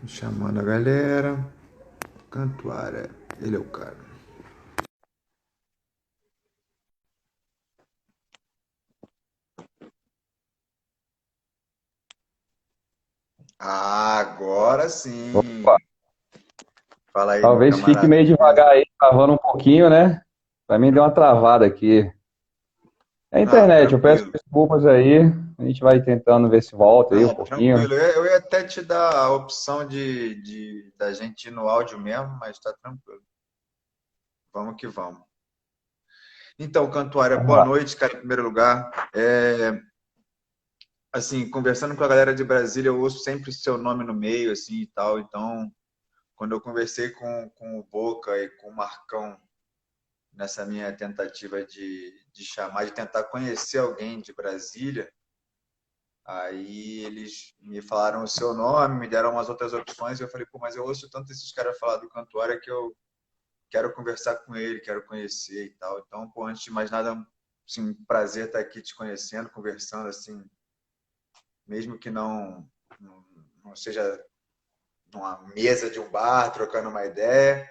Chamando a galera. Cantuária, ele é o cara. Ah, agora sim. Opa, Fala aí, meu talvez fique camarada, meio beleza? devagar aí, travando um pouquinho, né? Pra mim deu uma travada aqui. É a Não, internet, eu peço tranquilo. desculpas aí. A gente vai tentando ver se volta aí um Não, pouquinho. tranquilo. Eu ia até te dar a opção da gente ir no áudio mesmo, mas tá tranquilo. Vamos que vamos. Então, Cantuária, Vamos boa lá. noite, cara, em primeiro lugar. Assim, conversando com a galera de Brasília, eu ouço sempre o seu nome no meio, assim, e tal. Então, quando eu conversei com o Boca e com o Marcão nessa minha tentativa de chamar, de tentar conhecer alguém de Brasília, aí eles me falaram o seu nome, me deram umas outras opções, e eu falei, pô, mas eu ouço tanto esses caras falar do Cantuária que eu quero conversar com ele, quero conhecer e tal. Então, pô, antes de mais nada, assim, um prazer estar aqui te conhecendo, conversando, assim, mesmo que não seja numa mesa de um bar, trocando uma ideia,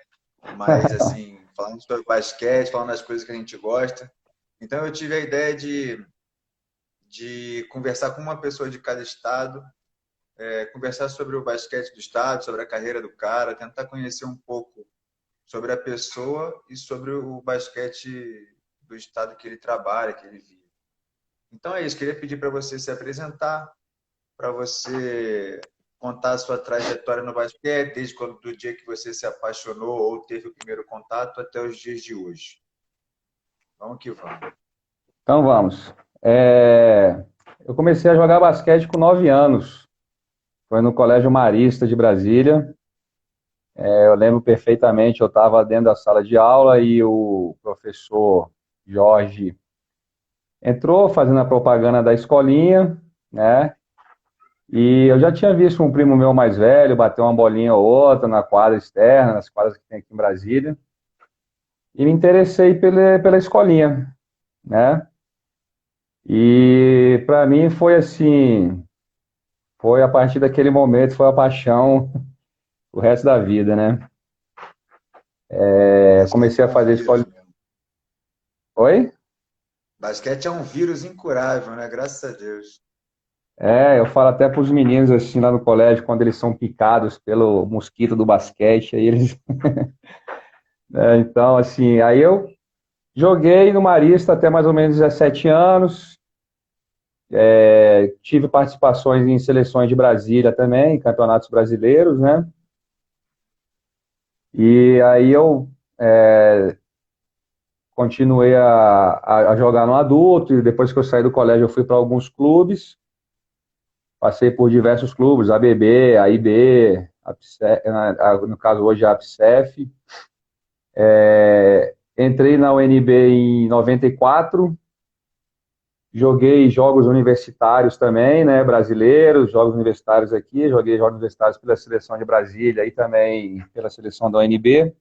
mas, assim, falando sobre basquete, falando das coisas que a gente gosta. Então, eu tive a ideia de conversar com uma pessoa de cada estado, conversar sobre o basquete do estado, sobre a carreira do cara, tentar conhecer um pouco sobre a pessoa e sobre o basquete do estado que ele trabalha, que ele vive. Então é isso, queria pedir para você se apresentar, para você contar a sua trajetória no basquete, desde quando, do dia que você se apaixonou ou teve o primeiro contato até os dias de hoje. Vamos que vamos. Então vamos. Eu comecei a jogar basquete com 9 anos. Foi no Colégio Marista de Brasília. Eu lembro perfeitamente, eu estava dentro da sala de aula e o professor Jorge entrou fazendo a propaganda da escolinha, né? E eu já tinha visto um primo meu mais velho bater uma bolinha ou outra na quadra externa, nas quadras que tem aqui em Brasília, e me interessei pela escolinha, né? E para mim foi assim, foi a partir daquele momento, foi a paixão o resto da vida, né? Basquete Comecei é a um fazer vírus escolinha. mesmo. Oi? Basquete é um vírus incurável, né? Graças a Deus. Eu falo até para os meninos assim lá no colégio, quando eles são picados pelo mosquito do basquete, aí eles. Então, assim, aí eu joguei no Marista até mais ou menos 17 anos. Tive participações em seleções de Brasília também, campeonatos brasileiros, né? E aí eu continuei a jogar no adulto, e depois que eu saí do colégio eu fui para alguns clubes, passei por diversos clubes, ABB, AIB, no caso hoje a ABSEF. Entrei na UNB em 94, joguei jogos universitários também, né, brasileiros, jogos universitários aqui, joguei jogos universitários pela seleção de Brasília e também pela seleção da UNB.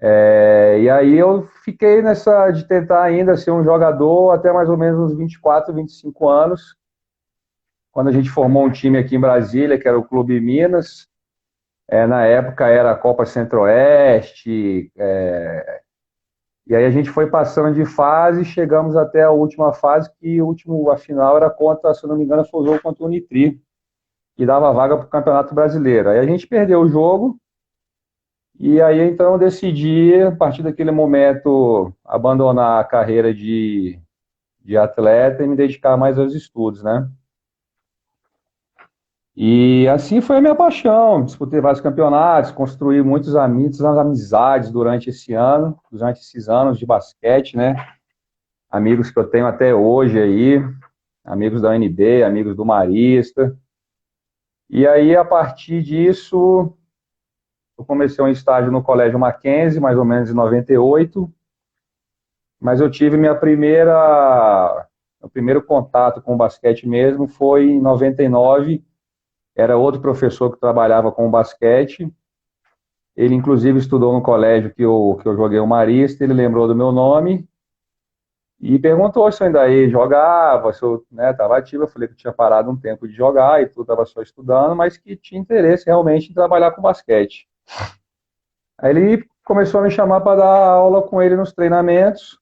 E aí eu fiquei nessa de tentar ainda ser um jogador até mais ou menos uns 24, 25 anos, quando a gente formou um time aqui em Brasília, que era o Clube Minas. Na época era a Copa Centro-Oeste, e aí a gente foi passando de fase, chegamos até a última fase, que a final era contra, se não me engano, foi o jogo contra o Unitri, que dava vaga para o Campeonato Brasileiro. Aí a gente perdeu o jogo, e aí então eu decidi, a partir daquele momento, abandonar a carreira de atleta e me dedicar mais aos estudos, né? E assim foi a minha paixão. Disputei vários campeonatos, construí muitas amizades durante esses anos de basquete, né? Amigos que eu tenho até hoje aí, amigos da UNB, amigos do Marista. E aí, a partir disso, eu comecei um estágio no Colégio Mackenzie, mais ou menos em 98, mas eu tive o primeiro contato com o basquete mesmo foi em 99. Era outro professor que trabalhava com o basquete. Ele, inclusive, estudou no colégio que eu joguei o Marista, ele lembrou do meu nome E perguntou se eu ainda aí jogava, se eu estava ativo. Eu falei que eu tinha parado um tempo de jogar e tudo, estava só estudando, mas que tinha interesse realmente em trabalhar com basquete. Aí ele começou a me chamar para dar aula com ele nos treinamentos.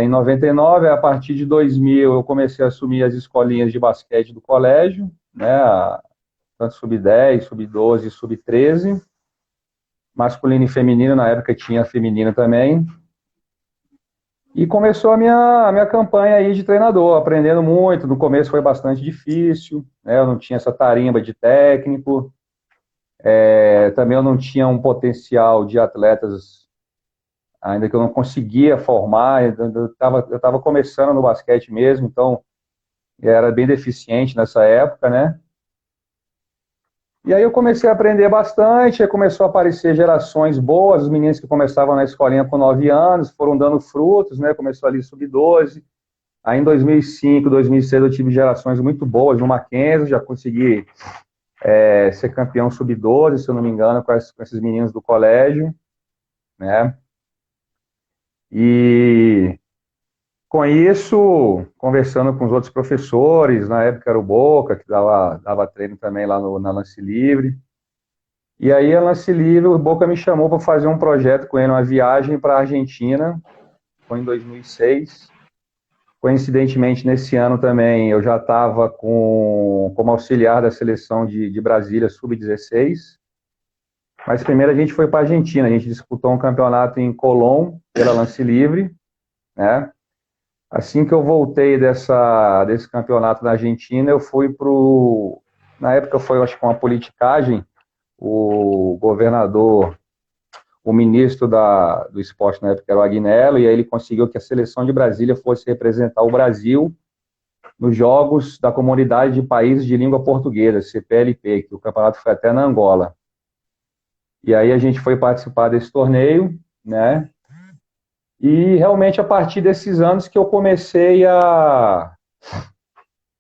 Em 99, a partir de 2000, eu comecei a assumir as escolinhas de basquete do colégio, né, tanto sub-10, sub-12, sub-13, masculino e feminino, na época tinha feminino também. E começou a minha campanha aí de treinador, aprendendo muito. No começo foi bastante difícil, né, eu não tinha essa tarimba de técnico, também eu não tinha um potencial de atletas, ainda que eu não conseguia formar, eu estava começando no basquete mesmo, então era bem deficiente nessa época, né? E aí eu comecei a aprender bastante, aí começou a aparecer gerações boas, os meninos que começavam na escolinha com 9 anos, foram dando frutos, né? Começou ali sub-12. Aí em 2005, 2006 eu tive gerações muito boas no Mackenzie, já consegui ser campeão sub-12, se eu não me engano, com esses meninos do colégio, né? E com isso, conversando com os outros professores, na época era o Boca, que dava treino também lá na Lance Livre. E aí, a Lance Livre, o Boca me chamou para fazer um projeto com ele, uma viagem para a Argentina, foi em 2006. Coincidentemente, nesse ano também, eu já estava como auxiliar da seleção de Brasília, sub-16. Mas primeiro a gente foi para a Argentina, a gente disputou um campeonato em Colón, pela Lance Livre, né? Assim que eu voltei desse campeonato na Argentina, eu fui na época foi, acho que uma politicagem, o governador, o ministro do esporte na época era o Agnello, e aí ele conseguiu que a seleção de Brasília fosse representar o Brasil nos Jogos da Comunidade de Países de Língua Portuguesa, CPLP, que o campeonato foi até na Angola. E aí a gente foi participar desse torneio, né? E realmente a partir desses anos que eu comecei a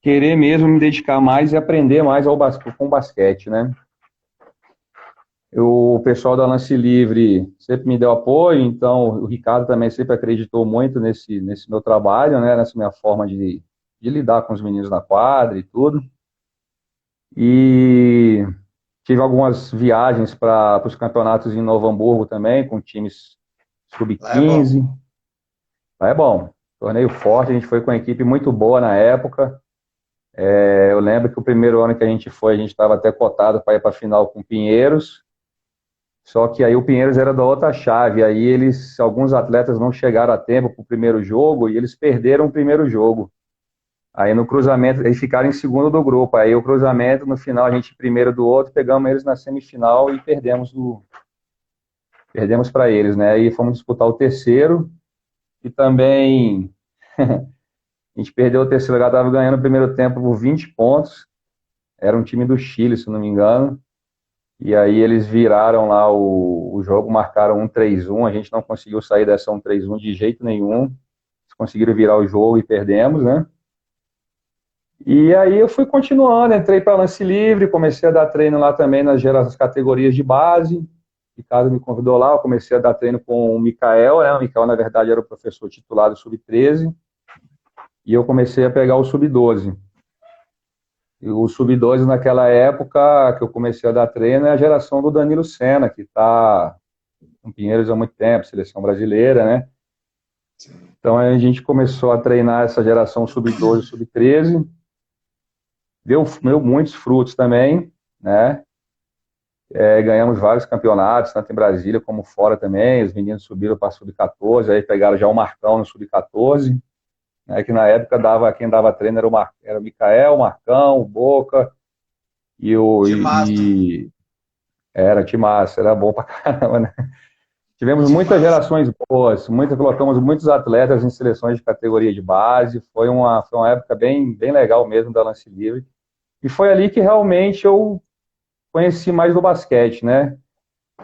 querer mesmo me dedicar mais e aprender mais com basquete, né? O pessoal da Lance Livre sempre me deu apoio, então o Ricardo também sempre acreditou muito nesse meu trabalho, né? Nessa minha forma de lidar com os meninos na quadra e tudo. E tive algumas viagens para os campeonatos em Novo Hamburgo também, com times Lá é bom. sub-15. Lá é bom. Torneio forte, a gente foi com uma equipe muito boa na época. Eu lembro que o primeiro ano que a gente foi, a gente estava até cotado para ir para a final com o Pinheiros. Só que aí o Pinheiros era da outra chave. Aí alguns atletas não chegaram a tempo para o primeiro jogo e eles perderam o primeiro jogo. Aí no cruzamento, eles ficaram em segundo do grupo. Aí o cruzamento, no final, a gente primeiro do outro, pegamos eles na semifinal e perdemos para eles, né? E fomos disputar o terceiro. E também a gente perdeu o terceiro lugar, estava ganhando o primeiro tempo por 20 pontos. Era um time do Chile, se não me engano. E aí eles viraram lá o jogo, marcaram 1-3-1. A gente não conseguiu sair dessa 1-3-1 de jeito nenhum. Eles conseguiram virar o jogo e perdemos, né? E aí eu fui continuando, entrei para Lance Livre, comecei a dar treino lá também nas categorias de base. O Ricardo me convidou lá, eu comecei a dar treino com o Mikael, né? O Mikael, na verdade, era o professor titular do Sub-13. E eu comecei a pegar o Sub-12. E o Sub-12, naquela época que eu comecei a dar treino, é a geração do Danilo Senna, que está com Pinheiros há muito tempo, seleção brasileira, né? Então a gente começou a treinar essa geração Sub-12, Sub-13. Deu muitos frutos também, né? Ganhamos vários campeonatos, tanto em Brasília como fora também. Os meninos subiram para Sub-14, aí pegaram já o Marcão no Sub-14. Né, que na época quem dava treino era o Mikael, o Marcão, o Boca era timaço, era bom pra caramba, né? Tivemos muitas Timaço. gerações boas, colocamos muitos atletas em seleções de categoria de base, foi uma época bem, bem legal mesmo da Lance Livre, e foi ali que realmente eu conheci mais do basquete, né?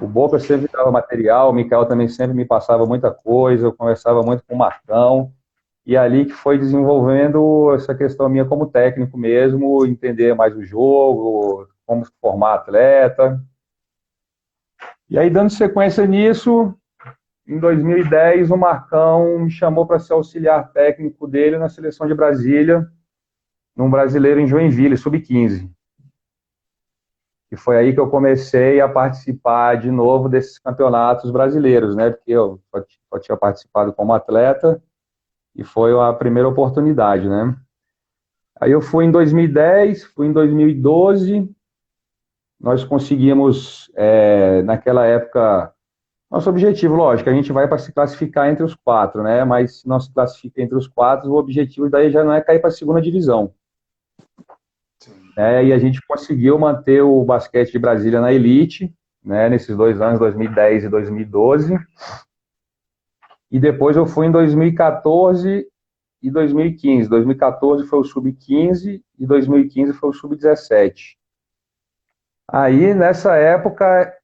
O Boca sempre dava material, o Mikael também sempre me passava muita coisa, eu conversava muito com o Marcão, e ali que foi desenvolvendo essa questão minha como técnico mesmo, entender mais o jogo, como formar atleta. E aí, dando sequência nisso, em 2010, o Marcão me chamou para ser auxiliar técnico dele na seleção de Brasília, num brasileiro em Joinville, sub-15. E foi aí que eu comecei a participar de novo desses campeonatos brasileiros, né? Porque eu só tinha participado como atleta e foi a primeira oportunidade, né? Aí eu fui em 2010, fui em 2012, nós conseguimos, naquela época, nosso objetivo, lógico, a gente vai para se classificar entre os quatro, né? Mas se não se classifica entre os quatro, o objetivo daí já não é cair para a segunda divisão. Sim. E a gente conseguiu manter o basquete de Brasília na elite, né? Nesses 2 anos, 2010 e 2012. E depois eu fui em 2014 e 2015. 2014 foi o sub-15 e 2015 foi o sub-17. Aí, nessa época,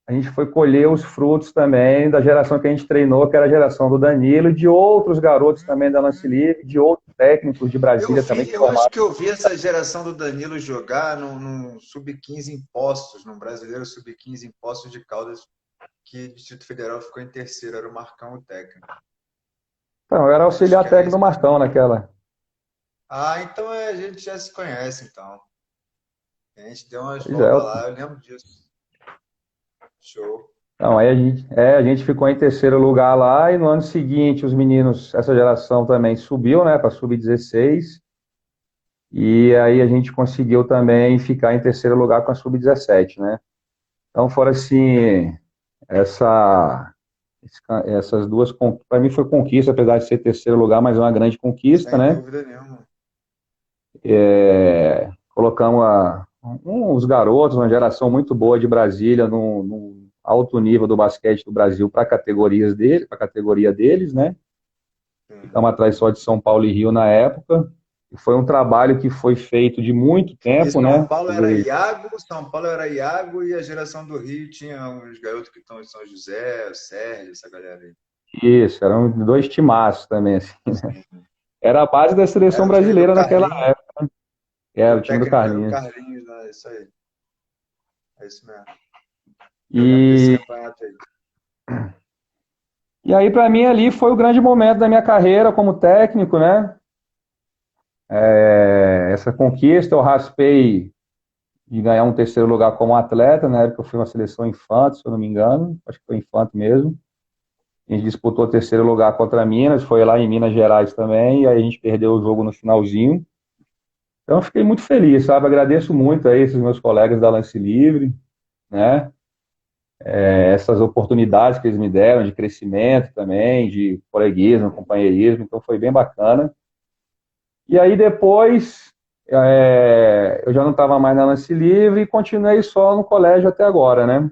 a gente foi colher os frutos também da geração que a gente treinou, que era a geração do Danilo, e de outros garotos também da Lance Livre, de outros técnicos de Brasília também que Eu acho formaram. que eu vi essa geração do Danilo jogar no Sub-15 em Poços, num brasileiro Sub-15 em Poços de Caldas, que o Distrito Federal ficou em terceiro, era o Marcão o técnico. Então, eu era Acho que auxiliar era técnico isso. do Marcão naquela. Ah, então a gente já se conhece, então. A gente deu umas Pois é. voltas lá, eu lembro disso. Show. Então, aí a gente ficou em terceiro lugar lá, e no ano seguinte os meninos, essa geração também subiu, né, para sub-16, e aí a gente conseguiu também ficar em terceiro lugar com a sub-17, né? Então foram assim, essa, essas duas, para mim foi conquista, apesar de ser terceiro lugar, mas é uma grande conquista, Sem né? dúvida nenhuma. Colocamos os garotos, uma geração muito boa de Brasília, no alto nível do basquete do Brasil para para a categoria deles, né? Sim. Ficamos atrás só de São Paulo e Rio na época. E foi um trabalho que foi feito de muito E tempo, né? Quer dizer, São Paulo era Iago e a geração do Rio tinha uns garotos que estão em São José, o Sérgio, essa galera aí. isso, eram dois timaços também, assim. Sim. Era a base da seleção Era o time do brasileira naquela Carlinhos, época. que Era o o time do técnico era o Carlinhos. Carlinhos, né? Isso aí. É isso mesmo. Eu lembro desse E, campeonato aí. e aí, para mim, ali foi o grande momento da minha carreira como técnico, né? Essa conquista, eu raspei de ganhar um terceiro lugar como atleta. Na época eu fui uma seleção infanto, se eu não me engano, acho que foi infanto mesmo. A gente disputou o terceiro lugar contra Minas, foi lá em Minas Gerais também, e aí a gente perdeu o jogo no finalzinho. Então eu fiquei muito feliz, sabe? Agradeço muito a esses meus colegas da Lance Livre, né? Essas oportunidades que eles me deram de crescimento também, de coleguismo, companheirismo, então foi bem bacana. E aí depois eu já não estava mais na Lance Livre e continuei só no colégio até agora, né?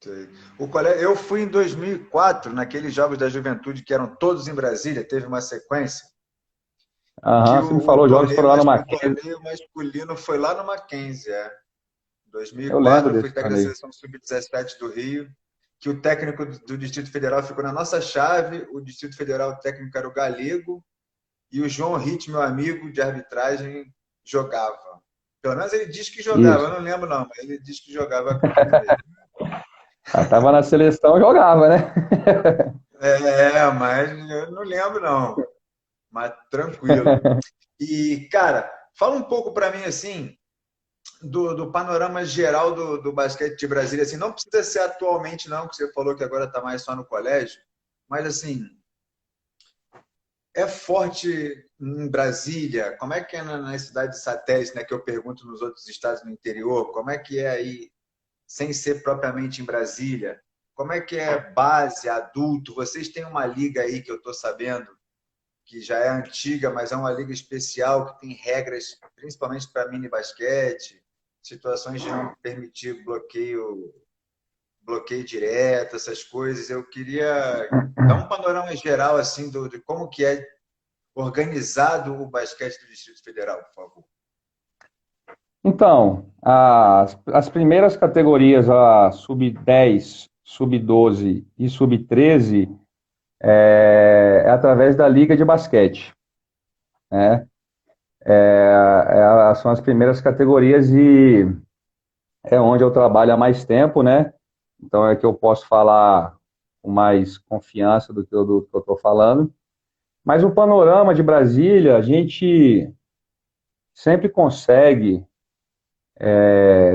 Sei. Eu fui em 2004, naqueles Jogos da Juventude que eram todos em Brasília, teve uma sequência, que Aham, você me falou, jogos foram lá no o Mackenzie, torneio masculino foi lá no Mackenzie, é. Em eu lembro 2004, eu fui desse técnico da torneio. seleção sub-17 do Rio, que o técnico do Distrito Federal ficou na nossa chave, o Distrito Federal, o técnico era o Galego, e o João Ritt, meu amigo de arbitragem, jogava. Pelo menos ele diz que jogava, eu Isso. não lembro não, mas ele diz que jogava comigo mesmo. Estava na seleção, jogava, né? Mas eu não lembro não, mas tranquilo. E, cara, fala um pouco para mim, assim, do panorama geral do basquete de Brasília, assim, não precisa ser atualmente não, que você falou que agora está mais só no colégio, mas, assim, é forte em Brasília? Como é que é nas cidades satélites, né, que eu pergunto nos outros estados no interior? Como é que é aí, sem ser propriamente em Brasília? Como é que é base, adulto? Vocês têm uma liga aí que eu estou sabendo, que já é antiga, mas é uma liga especial, que tem regras, principalmente para mini basquete, situações de não permitir bloqueio direto, essas coisas. Eu queria dar um panorama geral assim de como que é organizado o basquete do Distrito Federal, por favor. Então, as primeiras categorias, a sub-10, sub-12 e sub-13, é através da Liga de Basquete, né? São as primeiras categorias e é onde eu trabalho há mais tempo, né? Então é que eu posso falar com mais confiança do que eu estou falando. Mas o panorama de Brasília, a gente sempre consegue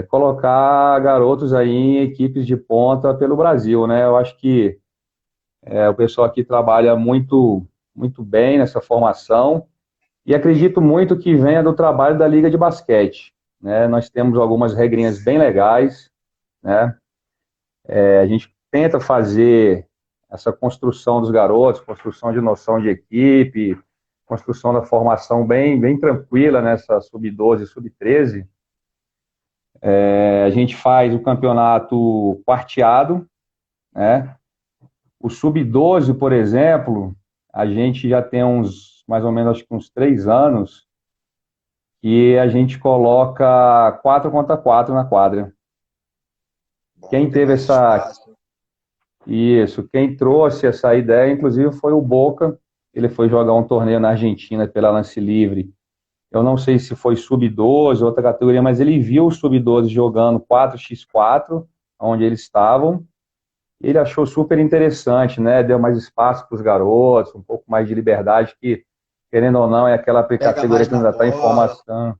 colocar garotos aí em equipes de ponta pelo Brasil, né? Eu acho que o pessoal aqui trabalha muito, muito bem nessa formação e acredito muito que venha do trabalho da Liga de Basquete, né? Nós temos algumas regrinhas bem legais, né? A gente tenta fazer essa construção dos garotos, construção de noção de equipe, construção da formação bem, bem tranquila nessa sub-12 e sub-13. A gente faz o campeonato quarteado, né? O sub-12, por exemplo, a gente já tem mais ou menos, acho que uns 3 anos, que a gente coloca 4 contra 4 na quadra. Bom, Quem teve essa... Isso, quem trouxe essa ideia, inclusive, foi o Boca. Ele foi jogar um torneio na Argentina pela Lance Livre. Eu não sei se foi sub-12, outra categoria, mas ele viu o sub-12 jogando 4x4, onde eles estavam. Ele achou super interessante, né? Deu mais espaço para os garotos, um pouco mais de liberdade, que, querendo ou não, é aquela categoria que ainda está em formação.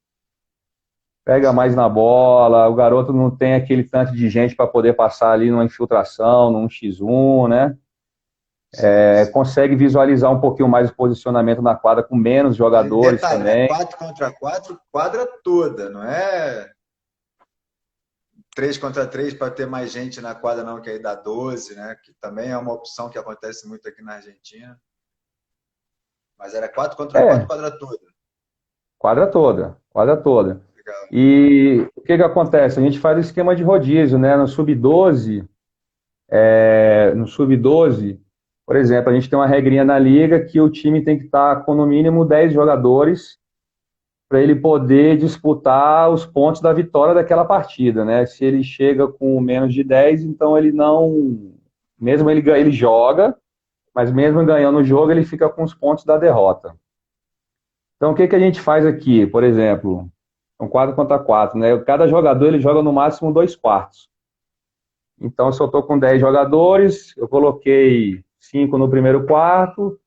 Pega mais na bola, o garoto não tem aquele tanto de gente para poder passar ali numa infiltração, num X1, né? Consegue visualizar um pouquinho mais o posicionamento na quadra com menos jogadores detalhe, também. Né? 4 contra 4, quadra toda, não é 3 contra 3 para ter mais gente na quadra, não, que aí dá 12, né? Que também é uma opção que acontece muito aqui na Argentina. Mas era 4 contra 4, quadra toda. Quadra toda, quadra toda. Legal. E o que acontece? A gente faz o esquema de rodízio, né? No sub-12, por exemplo, a gente tem uma regrinha na liga que o time tem que estar com no mínimo 10 jogadores para ele poder disputar os pontos da vitória daquela partida, né? Se ele chega com menos de 10, então ele não... Mesmo ele joga, mas mesmo ganhando o jogo, ele fica com os pontos da derrota. Então, o que a gente faz aqui? Por exemplo, um 4 contra 4, né? Cada jogador ele joga no máximo 2 quartos. Então, se eu estou com 10 jogadores, eu coloquei 5 no primeiro quarto,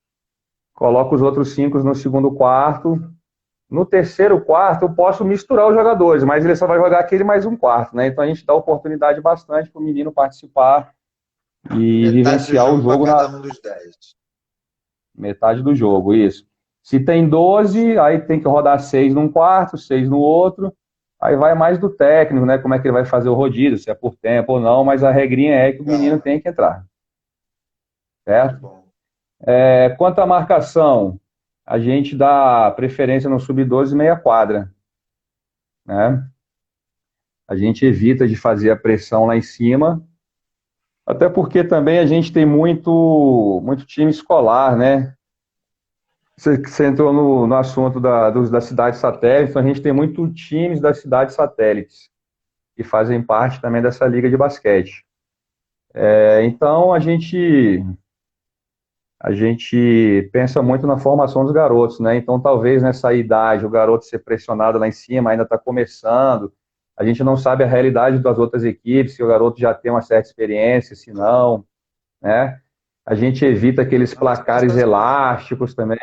coloco os outros 5 no segundo quarto. No terceiro quarto, eu posso misturar os jogadores, mas ele só vai jogar aquele mais um quarto, né? Então, a gente dá oportunidade bastante para o menino participar e vivenciar o jogo cada um dos 10. Metade do jogo, isso. Se tem 12, aí tem que rodar 6 num quarto, 6 no outro. Aí vai mais do técnico, né? Como é que ele vai fazer o rodízio, se é por tempo ou não, mas a regrinha é que o menino tem que entrar. Certo? Quanto à marcação, a gente dá preferência no sub-12 meia quadra. Né? A gente evita de fazer a pressão lá em cima, até porque também a gente tem muito time escolar, né? Você entrou no assunto da cidade satélite, então a gente tem muito times das cidades satélites que fazem parte também dessa liga de basquete. Então a gente pensa muito na formação dos garotos, né? Então talvez nessa idade o garoto ser pressionado lá em cima, ainda está começando, a gente não sabe a realidade das outras equipes, se o garoto já tem uma certa experiência, se não, né? A gente evita aqueles placares elásticos também.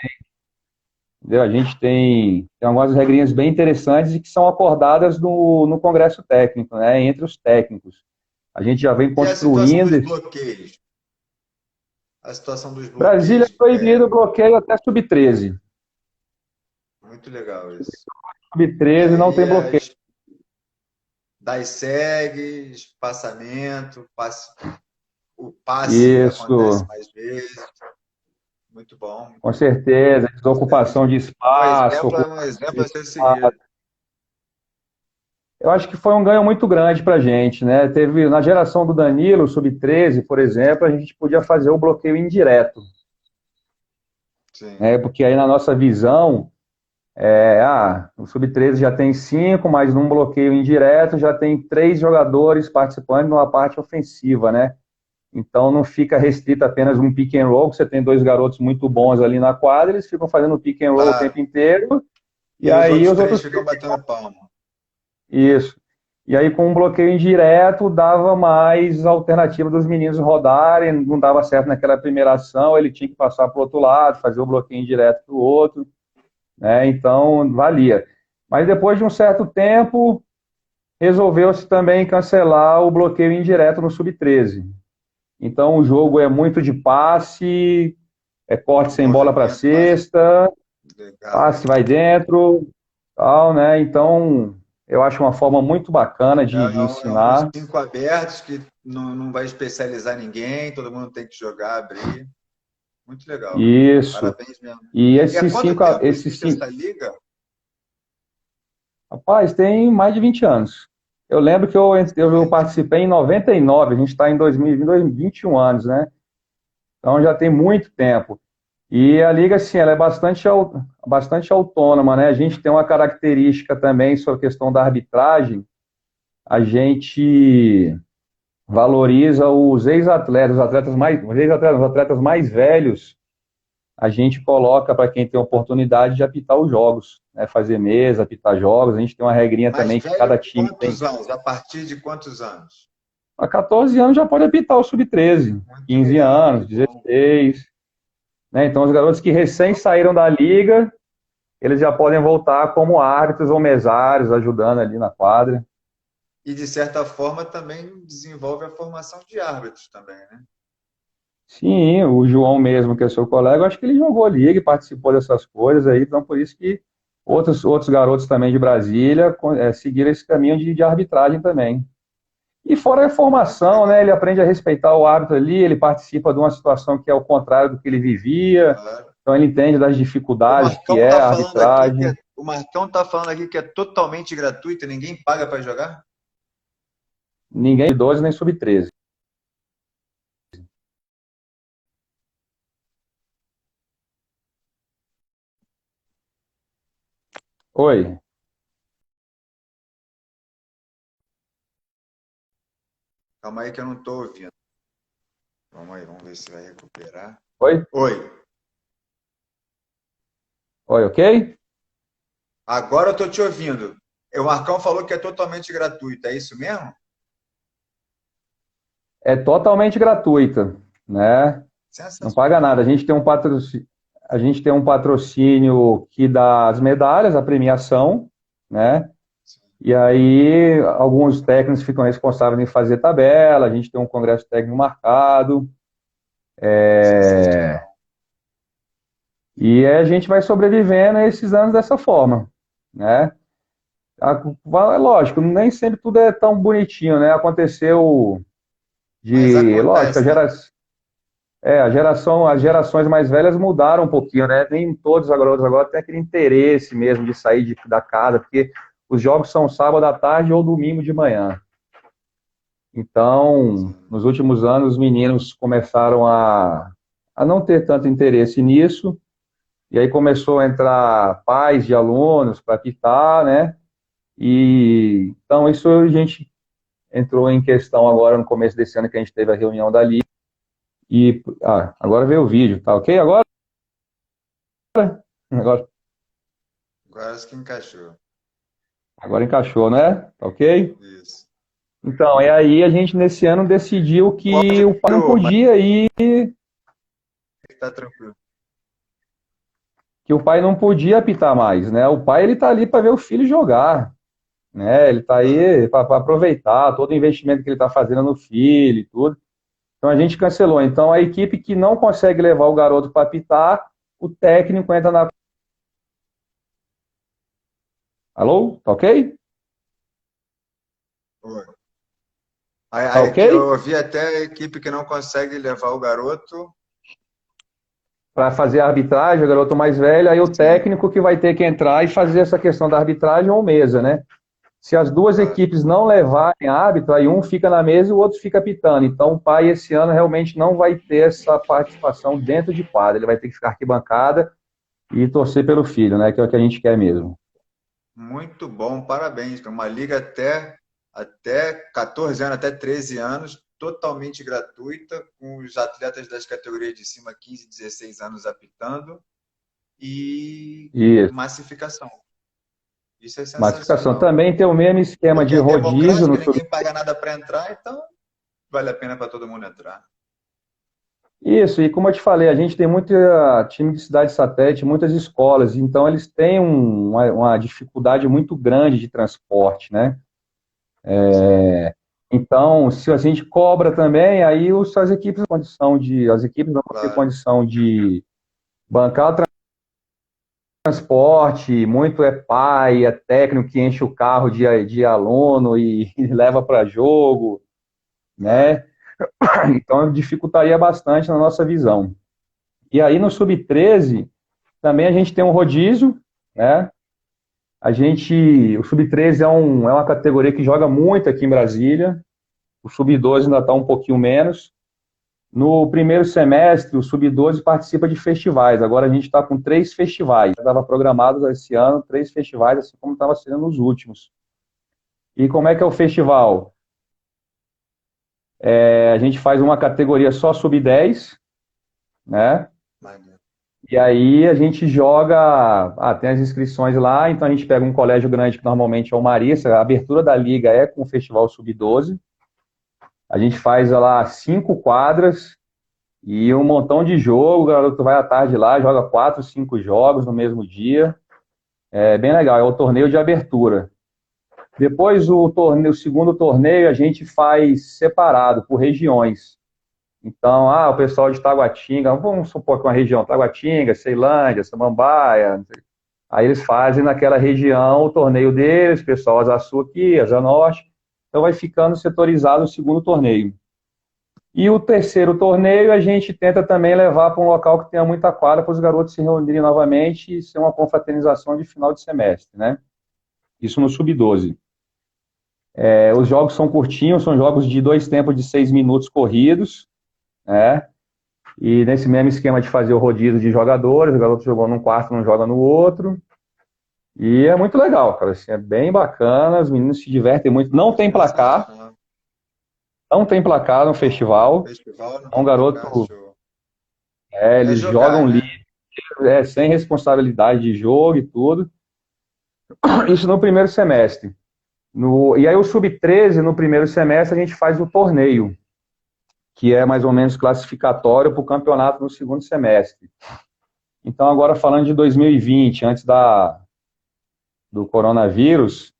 Entendeu? A gente tem algumas regrinhas bem interessantes e que são acordadas no Congresso Técnico, né, entre os técnicos. A gente já vem construindo... A situação dos bloqueios? Brasília é proibido o bloqueio até sub-13. Muito legal isso. Sub-13 não tem bloqueio. Das segue, espaçamento, o passe acontece mais vezes. Muito bom. Com certeza, desocupação de espaço. Um exemplo a ser seguido. Eu acho que foi um ganho muito grande para a gente, né? Teve, na geração do Danilo, sub-13, por exemplo, a gente podia fazer o bloqueio indireto. Sim. Porque aí na nossa visão, o sub-13 já tem 5, mas num bloqueio indireto já tem 3 jogadores participando numa parte ofensiva, né? Então não fica restrito apenas um pick and roll, que você tem 2 garotos muito bons ali na quadra, eles ficam fazendo pick and roll o tempo inteiro, e aí os outros ficam batendo palma. Isso. E aí, com um bloqueio indireto, dava mais alternativa dos meninos rodarem, não dava certo naquela primeira ação, ele tinha que passar para o outro lado, fazer o bloqueio indireto para o outro, né? Então, valia. Mas depois de um certo tempo, resolveu-se também cancelar o bloqueio indireto no sub-13. Então, o jogo é muito de passe, é corte Muito sem bola para movimento, mais cesta, legal. passe vai dentro, tal, né? Então, eu acho uma forma muito bacana de É uns ensinar. 5 abertos que não vai especializar ninguém, todo mundo tem que jogar, abrir. Muito legal. Isso. Parabéns mesmo. E E há quanto tempo existe essa liga? Rapaz, tem mais de 20 anos. Eu lembro que eu Gente, participei em 99, a gente está em 2020, 21 anos, né? Então já tem muito tempo. E a liga, assim, ela é bastante autônoma, né? A gente tem uma característica também sobre a questão da arbitragem. A gente valoriza os ex-atletas, os atletas mais velhos, a gente coloca para quem tem oportunidade de apitar os jogos, né? Fazer mesa, apitar jogos. A gente tem uma regrinha mais também que cada velho time quantos tem. anos? A partir de quantos anos? A 14 anos já pode apitar o sub-13, Muito 15 legal, anos, que bom. 16, né? Então os garotos que recém saíram da liga, eles já podem voltar como árbitros ou mesários, ajudando ali na quadra. E de certa forma também desenvolve a formação de árbitros também, né? Sim, o João mesmo, que é seu colega, eu acho que ele jogou liga e participou dessas coisas aí, então por isso que outros garotos também de Brasília seguiram esse caminho de arbitragem também. E fora a Muito formação, né, legal. ele aprende a respeitar o árbitro ali, ele participa de uma situação que é o contrário do que ele vivia, Claro. então ele entende das O dificuldades que Marcão é tá a falando aqui arbitragem. o Marcão tá falando aqui que é totalmente gratuito, ninguém paga para jogar? Ninguém de 12 nem sub-13. Oi, Calma aí que eu não tô ouvindo. Vamos aí, vamos ver se vai recuperar. oi, Oi. oi, ok? Agora eu tô te ouvindo. O Marcão falou que é totalmente gratuito, é isso mesmo? É totalmente gratuita, né? Não paga Sensacional. nada. A gente tem um patrocínio que dá as medalhas, a premiação, né? E aí alguns técnicos ficam responsáveis em fazer tabela, a gente tem um congresso técnico marcado, Sensacional. e a gente vai sobrevivendo a esses anos dessa forma, né? É lógico, nem sempre tudo é tão bonitinho, né? Aconteceu Mas lógico, acontece, né? as gerações mais velhas mudaram um pouquinho, né? Nem todos os garotos agora têm aquele interesse mesmo de sair da casa, porque os jogos são sábado à tarde ou domingo de manhã. Então, Sim. nos últimos anos, os meninos começaram a não ter tanto interesse nisso, e aí começou a entrar pais de alunos para apitar, né? E então isso a gente entrou em questão agora no começo desse ano que a gente teve a reunião da Liga. E agora veio o vídeo, tá ok? Agora, Agora acho que encaixou. agora encaixou, né? Tá ok? Isso. Então, e aí a gente nesse ano decidiu O que áudio o pai não parou, mas podia ir, tá tranquilo. que o pai não podia apitar mais, né? O pai ele tá ali para ver o filho jogar, né? Ele tá Claro. aí para aproveitar todo o investimento que ele tá fazendo no filho e tudo. Então a gente cancelou. Então a equipe que não consegue levar o garoto para apitar, o técnico entra na. Alô? Tá ok? Oi. Tá Eu ok? ouvi até a equipe que não consegue levar o garoto. Para fazer a arbitragem, o garoto mais velho, aí o Sim, técnico que vai ter que entrar e fazer essa questão da arbitragem ou mesa, né? Se as duas claro. equipes não levarem árbitro, aí um fica na mesa e o outro fica apitando. Então o pai esse ano realmente não vai ter essa participação dentro de quadra, ele vai ter que ficar arquibancada e torcer pelo filho, né? Que é o que a gente quer mesmo. Muito bom, parabéns. Uma liga até 14 anos, até 13 anos, totalmente gratuita, com os atletas das categorias de cima, 15, 16 anos apitando e Isso. massificação. Isso é Massificação. sensacional. Também tem o mesmo esquema Porque de é rodízio democrático, no ninguém paga nada para entrar, então vale a pena para todo mundo entrar. Isso, e como eu te falei, a gente tem muito time de cidade satélite, muitas escolas, então eles têm uma dificuldade muito grande de transporte, né? Sim, Então, se a gente cobra também, aí as equipes, as equipes não vão ter claro. condição de bancar o transporte, muito é pai, é técnico que enche o carro de aluno e, e leva para jogo, Claro. né? Então dificultaria bastante na nossa visão. E aí no sub-13 também a gente tem um rodízio, né? O sub-13 é uma categoria que joga muito aqui em Brasília, o sub-12 ainda está um pouquinho menos. No primeiro semestre, o sub-12 participa de festivais. Agora a gente está com 3 festivais. Estava programado esse ano 3 festivais, assim como estava sendo nos últimos. E como é que é o festival? A gente faz uma categoria só sub-10, né? Maneiro. E aí a gente joga, tem as inscrições lá, então a gente pega um colégio grande que normalmente é o Marista, a abertura da liga é com o Festival Sub-12. A gente faz lá 5 quadras e um montão de jogo, o garoto vai à tarde lá, joga 4, 5 jogos no mesmo dia. É bem legal, é o torneio de abertura. Depois o segundo torneio a gente faz separado, por regiões. Então, o pessoal de Taguatinga, vamos supor que uma região, Taguatinga, Ceilândia, Samambaia, aí eles fazem naquela região o torneio deles, pessoal Asa Sul aqui, Asa Norte, então vai ficando setorizado o segundo torneio. E o terceiro torneio a gente tenta também levar para um local que tenha muita quadra para os garotos se reunirem novamente e ser uma confraternização de final de semestre, né? Isso no sub-12. Os jogos são curtinhos, são jogos de 2 tempos de 6 minutos corridos, né? E nesse mesmo esquema de fazer o rodízio de jogadores, o garoto jogou num quarto, não joga no outro. E é muito legal, cara. Assim, é bem bacana, os meninos se divertem muito. Sensacional. Não tem placar no festival. Festival não É um tem placar, garoto, show. É eles jogar, jogam livre, né? sem responsabilidade de jogo e tudo. Isso no primeiro semestre. E aí o sub-13, no primeiro semestre, a gente faz o torneio, que é mais ou menos classificatório para o campeonato no segundo semestre. Então, agora falando de 2020, antes do coronavírus,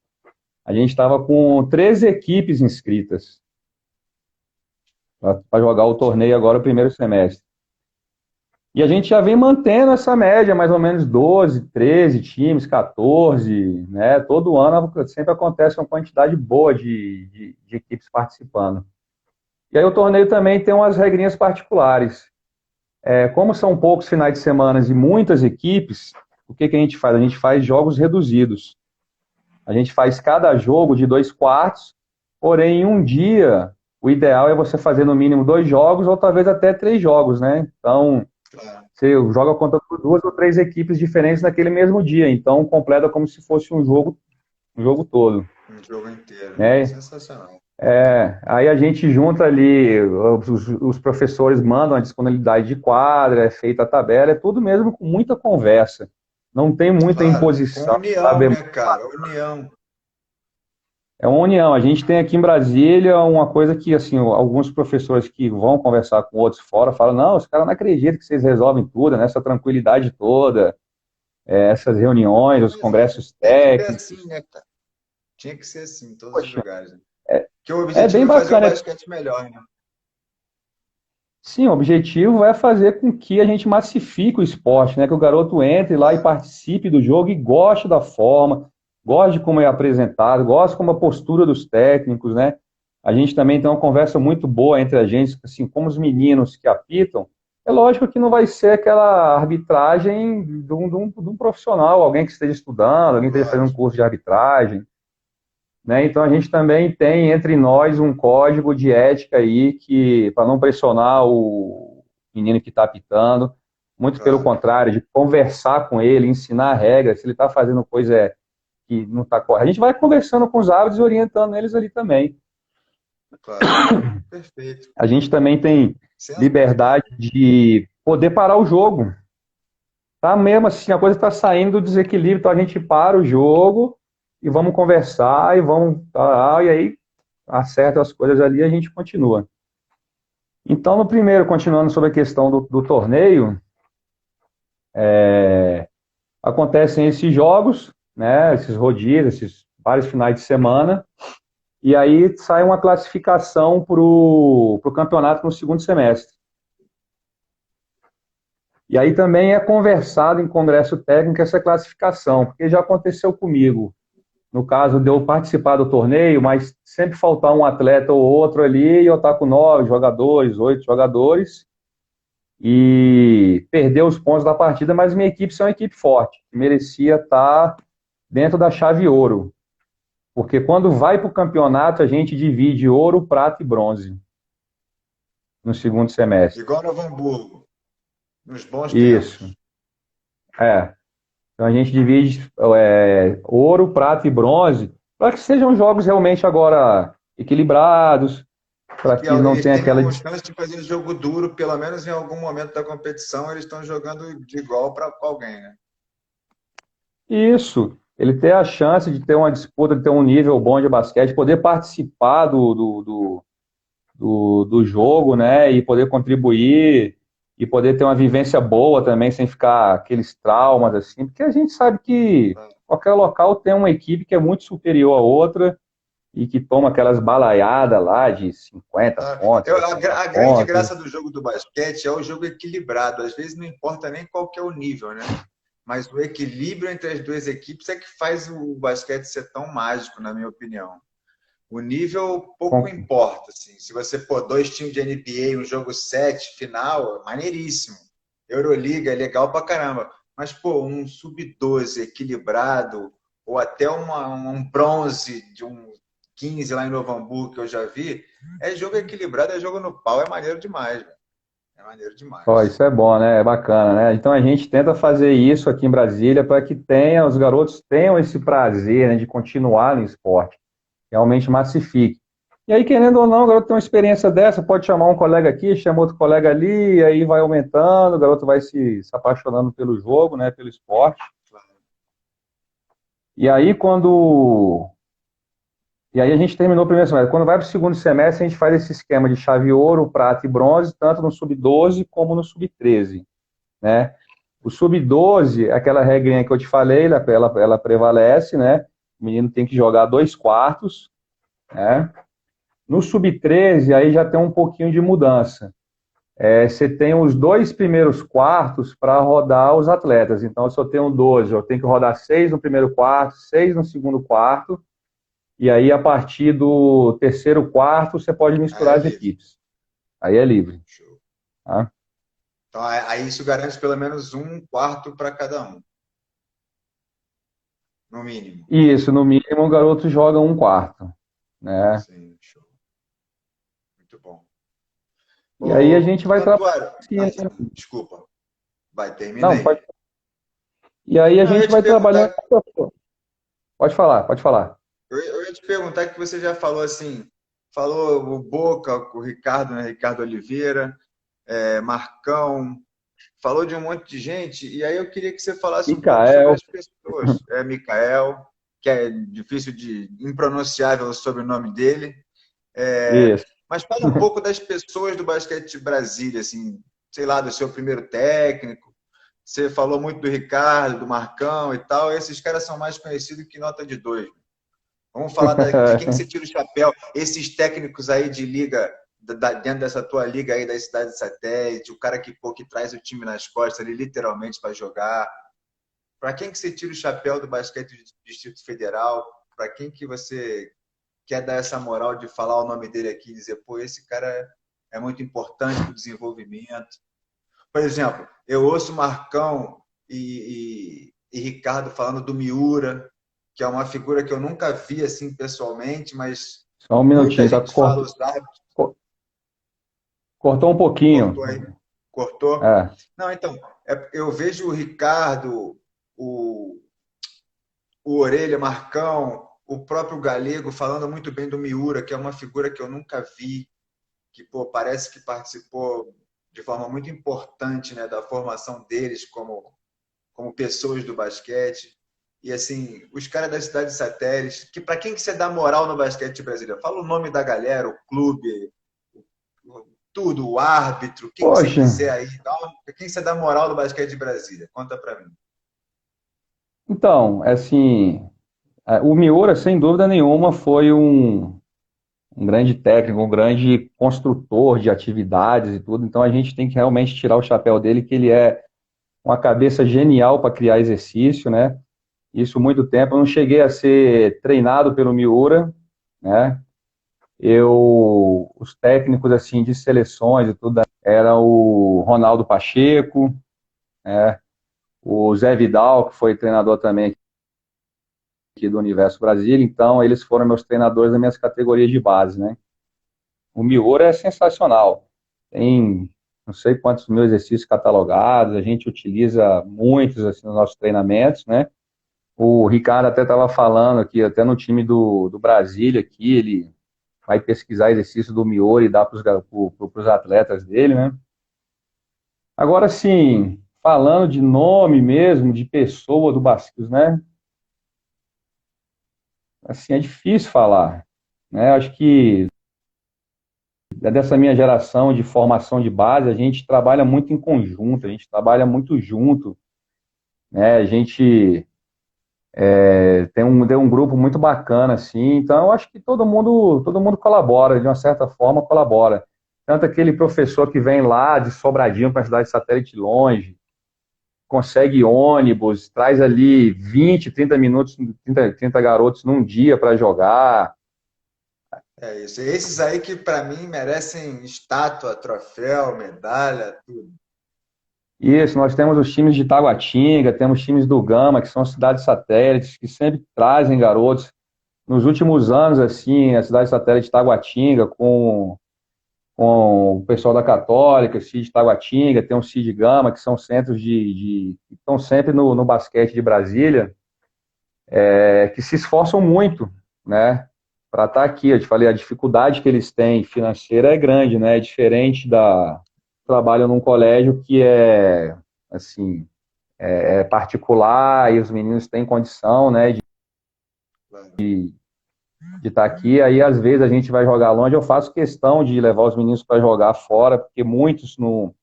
a gente estava com 13 equipes inscritas para jogar o torneio agora, o primeiro semestre. E a gente já vem mantendo essa média, mais ou menos 12, 13 times, 14, né? Todo ano sempre acontece uma quantidade boa de equipes participando. E aí o torneio também tem umas regrinhas particulares. Como são poucos finais de semana e muitas equipes, o que a gente faz? A gente faz jogos reduzidos. A gente faz cada jogo de 2 quartos, porém em um dia, o ideal é você fazer no mínimo 2 jogos ou talvez até 3 jogos, né? Então, Claro. você joga contra 2 ou 3 equipes diferentes naquele mesmo dia, então completa como se fosse um jogo todo, Um jogo inteiro. né? Sensacional. Aí a gente junta ali, os professores mandam a disponibilidade de quadra, é feita a tabela, é tudo mesmo com muita conversa. Não tem muita Claro, com imposição, união, sabe? né, cara? União. É uma união. A gente tem aqui em Brasília uma coisa que, assim, alguns professores que vão conversar com outros fora falam: não, os caras não acreditam que vocês resolvem tudo, nessa tranquilidade toda, essas reuniões, os Pois é. congressos Tem que ser técnicos. assim, né, cara? Tinha que ser assim, em todos os Poxa, lugares, né? é, Que o é objetivo bem é fazer o bacana. basquete melhor, né? Sim, o objetivo é fazer com que a gente massifique o esporte, né? Que o garoto entre lá e Claro. participe do jogo e goste da forma, goste de como é apresentado, goste como a postura dos técnicos, né? A gente também tem uma conversa muito boa entre a gente, assim, como os meninos que apitam. É lógico que não vai ser aquela arbitragem de um profissional, alguém que esteja estudando, alguém que esteja fazendo um Lógico. curso de arbitragem, né? Então a gente também tem entre nós um código de ética aí que para não pressionar o menino que está apitando, muito pelo Claro. contrário, de conversar com ele, ensinar regras, se ele está fazendo coisa que não está correta. A gente vai conversando com os árbitros e orientando eles ali também. Claro. Perfeito. A gente também tem Sensacional. liberdade de poder parar o jogo. Tá mesmo assim, a coisa está saindo do desequilíbrio, então a gente para o jogo e vamos conversar e vamos, e aí acerta as coisas ali e a gente continua. Então, no primeiro, continuando sobre a questão do torneio, acontecem esses jogos, né, esses rodízios, esses vários finais de semana, e aí sai uma classificação para o campeonato no segundo semestre. E aí também é conversado em congresso técnico essa classificação, porque já aconteceu comigo. No caso de eu participar do torneio, mas sempre faltar um atleta ou outro ali, e eu estar com 9 jogadores, 8 jogadores, e perder os pontos da partida, mas minha equipe é uma equipe forte, que merecia estar dentro da chave ouro. Porque quando vai para o campeonato, a gente divide ouro, prata e bronze no segundo semestre. Igual no Hamburgo, nos bons Isso, tempos. é. Então a gente divide ouro, prata e bronze, para que sejam jogos realmente agora equilibrados, para Que que não eles tenha aquela. tenham chance de fazer jogo duro, pelo menos em algum momento da competição, eles estão jogando de igual para alguém, né? Isso, ele ter a chance de ter uma disputa, de ter um nível bom de basquete, poder participar do jogo, né? E poder contribuir e poder ter uma vivência boa também, sem ficar aqueles traumas assim, porque a gente sabe que qualquer local tem uma equipe que é muito superior à outra e que toma aquelas balaiadas lá de 50 pontos, 60 A grande pontos. graça do jogo do basquete é o jogo equilibrado. Às vezes não importa nem qual que é o nível, né? Mas o equilíbrio entre as duas equipes é que faz o basquete ser tão mágico, na minha opinião. O nível pouco Com- importa. Assim. Se você pôr dois times de NBA, um jogo 7 final, é maneiríssimo. Euroliga é legal pra caramba. Mas, pô, um sub-12 equilibrado, ou até um bronze de um 15 lá em Novo Hamburgo, que eu já vi, é jogo equilibrado, é jogo no pau, é maneiro demais, velho. É maneiro Ó, demais. isso é bom, né? É bacana, né? Então a gente tenta fazer isso aqui em Brasília para que os garotos tenham esse prazer, né, de continuar no esporte, realmente massifique. E aí, querendo ou não, o garoto tem uma experiência dessa, pode chamar um colega aqui, chama outro colega ali, e aí vai aumentando, o garoto vai se apaixonando pelo jogo, né, pelo esporte. E aí, E aí a gente terminou o primeiro semestre. Quando vai para o segundo semestre, a gente faz esse esquema de chave ouro, prata e bronze, tanto no sub-12 como no sub-13, né? O sub-12, aquela regrinha que eu te falei, ela prevalece, né? O menino tem que jogar 2 quartos, né? No sub-13, aí já tem um pouquinho de mudança. Você tem os 2 primeiros quartos para rodar os atletas. Então, se eu tenho 12, eu tenho que rodar 6 no primeiro quarto, 6 no segundo quarto, e aí, a partir do terceiro quarto, você pode Aí é misturar as livre. equipes. Aí é livre. Show. Tá? Então, aí isso garante pelo menos um quarto para cada um, no mínimo. Isso, no mínimo, o garoto joga 1 quarto. Né? Sim, show. Muito bom. E aí a gente vai trabalhar Santuário, assim, né? assim, desculpa, vai, termina Não, aí. pode. E aí a Não, eu ia gente te vai trabalhando. perguntar, Pode falar, pode falar. eu ia te perguntar que você já falou assim, falou o Boca, o Ricardo, né, Ricardo Oliveira, Marcão, falou de um monte de gente, e aí eu queria que você falasse um pouco sobre Mikael, as pessoas. Mikael, que é difícil de, impronunciável o sobrenome dele. isso. Mas fala um pouco das pessoas do basquete de Brasília, assim, sei lá, do seu primeiro técnico. Você falou muito do Ricardo, do Marcão e tal. Esses caras são mais conhecidos que nota de dois. Vamos falar de quem que você tira o chapéu. Esses técnicos aí de liga, dentro dessa tua liga aí da cidade satélite, o cara que, pô, que traz o time nas costas ali, literalmente, para jogar. Para quem que você tira o chapéu do basquete do Distrito Federal? Para quem que você quer dar essa moral de falar o nome dele aqui e dizer, pô, esse cara é muito importante para o desenvolvimento? Por exemplo, eu ouço Marcão e Ricardo falando do Miura, que é uma figura que eu nunca vi assim pessoalmente, mas Só um muita minutinho, tá? gente fala os árbitros. Cortou um pouquinho. Cortou aí? Cortou? É. Não, então, eu vejo o Ricardo, o, o Orelha, Marcão, o próprio Galego falando muito bem do Miura, que é uma figura que eu nunca vi, que pô, parece que participou de forma muito importante, né, da formação deles como pessoas do basquete. E assim, os caras da cidade satélite, que para quem que você dá moral no basquete brasileiro? Fala o nome da galera, o clube, tudo, o árbitro, quem que você Poxa, quiser aí, para quem você dá moral no basquete de Brasília? Conta para mim. então, assim, o Miura, sem dúvida nenhuma, foi um grande técnico, um grande construtor de atividades e tudo. Então a gente tem que realmente tirar o chapéu dele, que ele é uma cabeça genial para criar exercício, né? Isso muito tempo. Eu não cheguei a ser treinado pelo Miura, né? Os técnicos assim de seleções e tudo, era o Ronaldo Pacheco, né? O Zé Vidal, que foi treinador também aqui do Universo Brasília. Então eles foram meus treinadores das minhas categorias de base, né? O Miura é sensacional. Tem não sei quantos mil exercícios catalogados, a gente utiliza muitos assim, nos nossos treinamentos, né? O Ricardo até estava falando aqui, até no time do Brasília aqui, ele vai pesquisar exercício do Miura e dar para os atletas dele, né? Agora, sim, falando de nome mesmo, de pessoa do basquete, né? Assim, é difícil falar, né? Acho que dessa minha geração de formação de base, a gente trabalha muito em conjunto, a gente trabalha muito junto, né? A gente tem um grupo muito bacana, assim, então eu acho que todo mundo colabora, de uma certa forma colabora. Tanto aquele professor que vem lá de Sobradinho para a cidade de satélite longe, consegue ônibus, traz ali 20, 30 minutos, 30 garotos num dia para jogar. É isso. Esses aí que para mim merecem estátua, troféu, medalha, tudo. Isso, nós temos os times de Taguatinga, temos times do Gama, que são cidades satélites, que sempre trazem garotos. Nos últimos anos, assim, a cidade satélite de Taguatinga, com o pessoal da Católica, CID Taguatinga, tem o CID Gama, que são centros que estão sempre no basquete de Brasília, que se esforçam muito, né, para estar aqui. Eu te falei, a dificuldade que eles têm financeira é grande, né, é diferente da trabalho num colégio que é, assim, é particular e os meninos têm condição, né, Claro. de estar aqui. Aí, às vezes, a gente vai jogar longe. Eu faço questão de levar os meninos para jogar fora, porque muitos não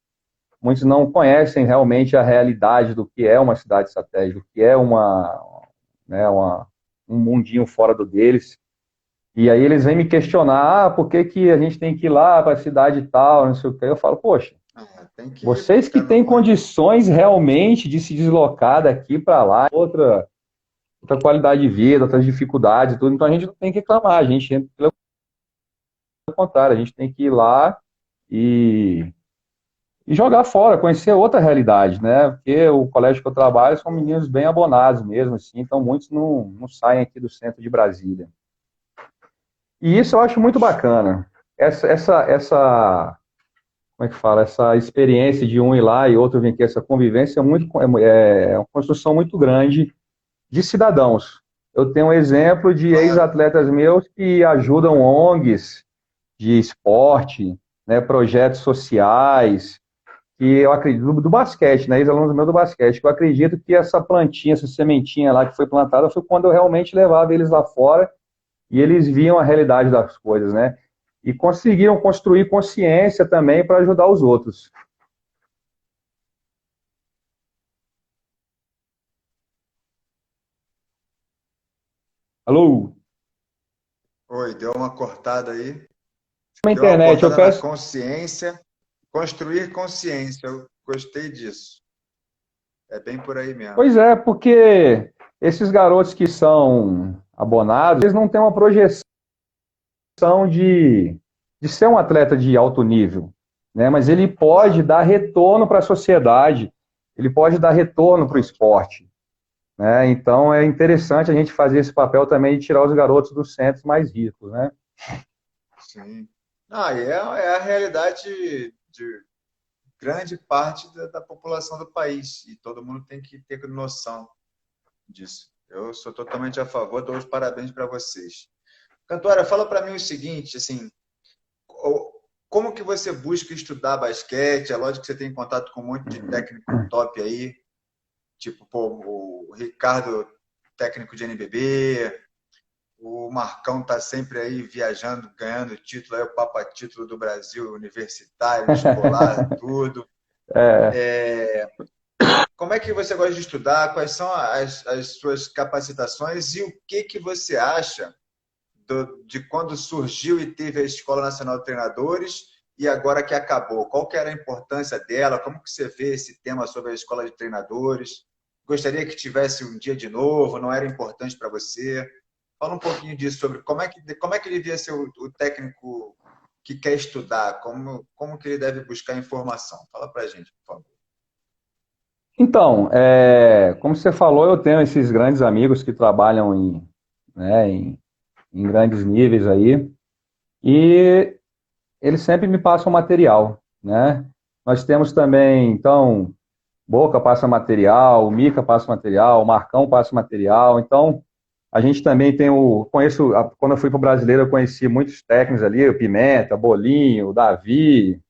conhecem realmente a realidade do que é uma cidade satélite, do que é né, um mundinho fora do deles. E aí eles vêm me questionar, por que que a gente tem que ir lá para a cidade tal, não sei o quê. Eu falo, poxa, Tem que ir, vocês que ficar têm no. condições realmente de se deslocar daqui para lá, outra qualidade de vida, outras dificuldades e tudo, então a gente não tem que reclamar, a gente, pelo contrário, a gente tem que ir lá e jogar fora, conhecer outra realidade, né? Porque o colégio que eu trabalho são meninos bem abonados mesmo, assim, então muitos não saem aqui do centro de Brasília. E isso eu acho muito bacana. Como é que fala? Essa experiência de um ir lá e outro vir aqui, essa convivência é uma construção muito grande de cidadãos. Eu tenho um exemplo de Claro. ex-atletas meus que ajudam ONGs de esporte, né, projetos sociais, que eu acredito, do basquete, né, ex-alunos meus do basquete, que eu acredito que essa plantinha, essa sementinha lá que foi plantada foi quando eu realmente levava eles lá fora e eles viam a realidade das coisas, né, e conseguiram construir consciência também para ajudar os outros. Alô? Oi, deu uma cortada aí. Na Deu uma internet, eu cortada na peço. consciência. Construir consciência. Eu gostei disso. É bem por aí mesmo. Pois é, porque esses garotos que são abonados, eles não têm uma projeção de ser um atleta de alto nível, né? Mas ele pode Claro. dar retorno para a sociedade, ele pode dar retorno para o Pode. esporte, né? Então é interessante a gente fazer esse papel também de tirar os garotos dos centros mais ricos, né? Sim. E é a realidade de grande parte da população do país. E todo mundo tem que ter noção disso. Eu sou totalmente a favor, dou os parabéns para vocês. Cantora, fala para mim o seguinte, assim, como que você busca estudar basquete? É lógico que você tem contato com um monte de técnico top aí, tipo, pô, o Ricardo técnico de NBB, o Marcão está sempre aí viajando, ganhando título, aí o Papa Título do Brasil, universitário, escolar, tudo. É, Como é que você gosta de estudar? Quais são as suas capacitações e o que você acha de quando surgiu e teve a Escola Nacional de Treinadores e agora que acabou? Qual que era a importância dela? Como que você vê esse tema sobre a Escola de Treinadores? Gostaria que tivesse um dia de novo? Não era importante para você? Fala um pouquinho disso, sobre como é que ele devia ser o técnico que quer estudar, como que ele deve buscar informação. Fala para a gente, por favor. então, como você falou, eu tenho esses grandes amigos que trabalham né, em grandes níveis aí, e eles sempre me passam material, né? Nós temos também, então, Boca passa material, o Mica passa material, o Marcão passa material, então a gente também tem quando eu fui para o Brasileiro eu conheci muitos técnicos ali, o Pimenta, Bolinho, o Davi,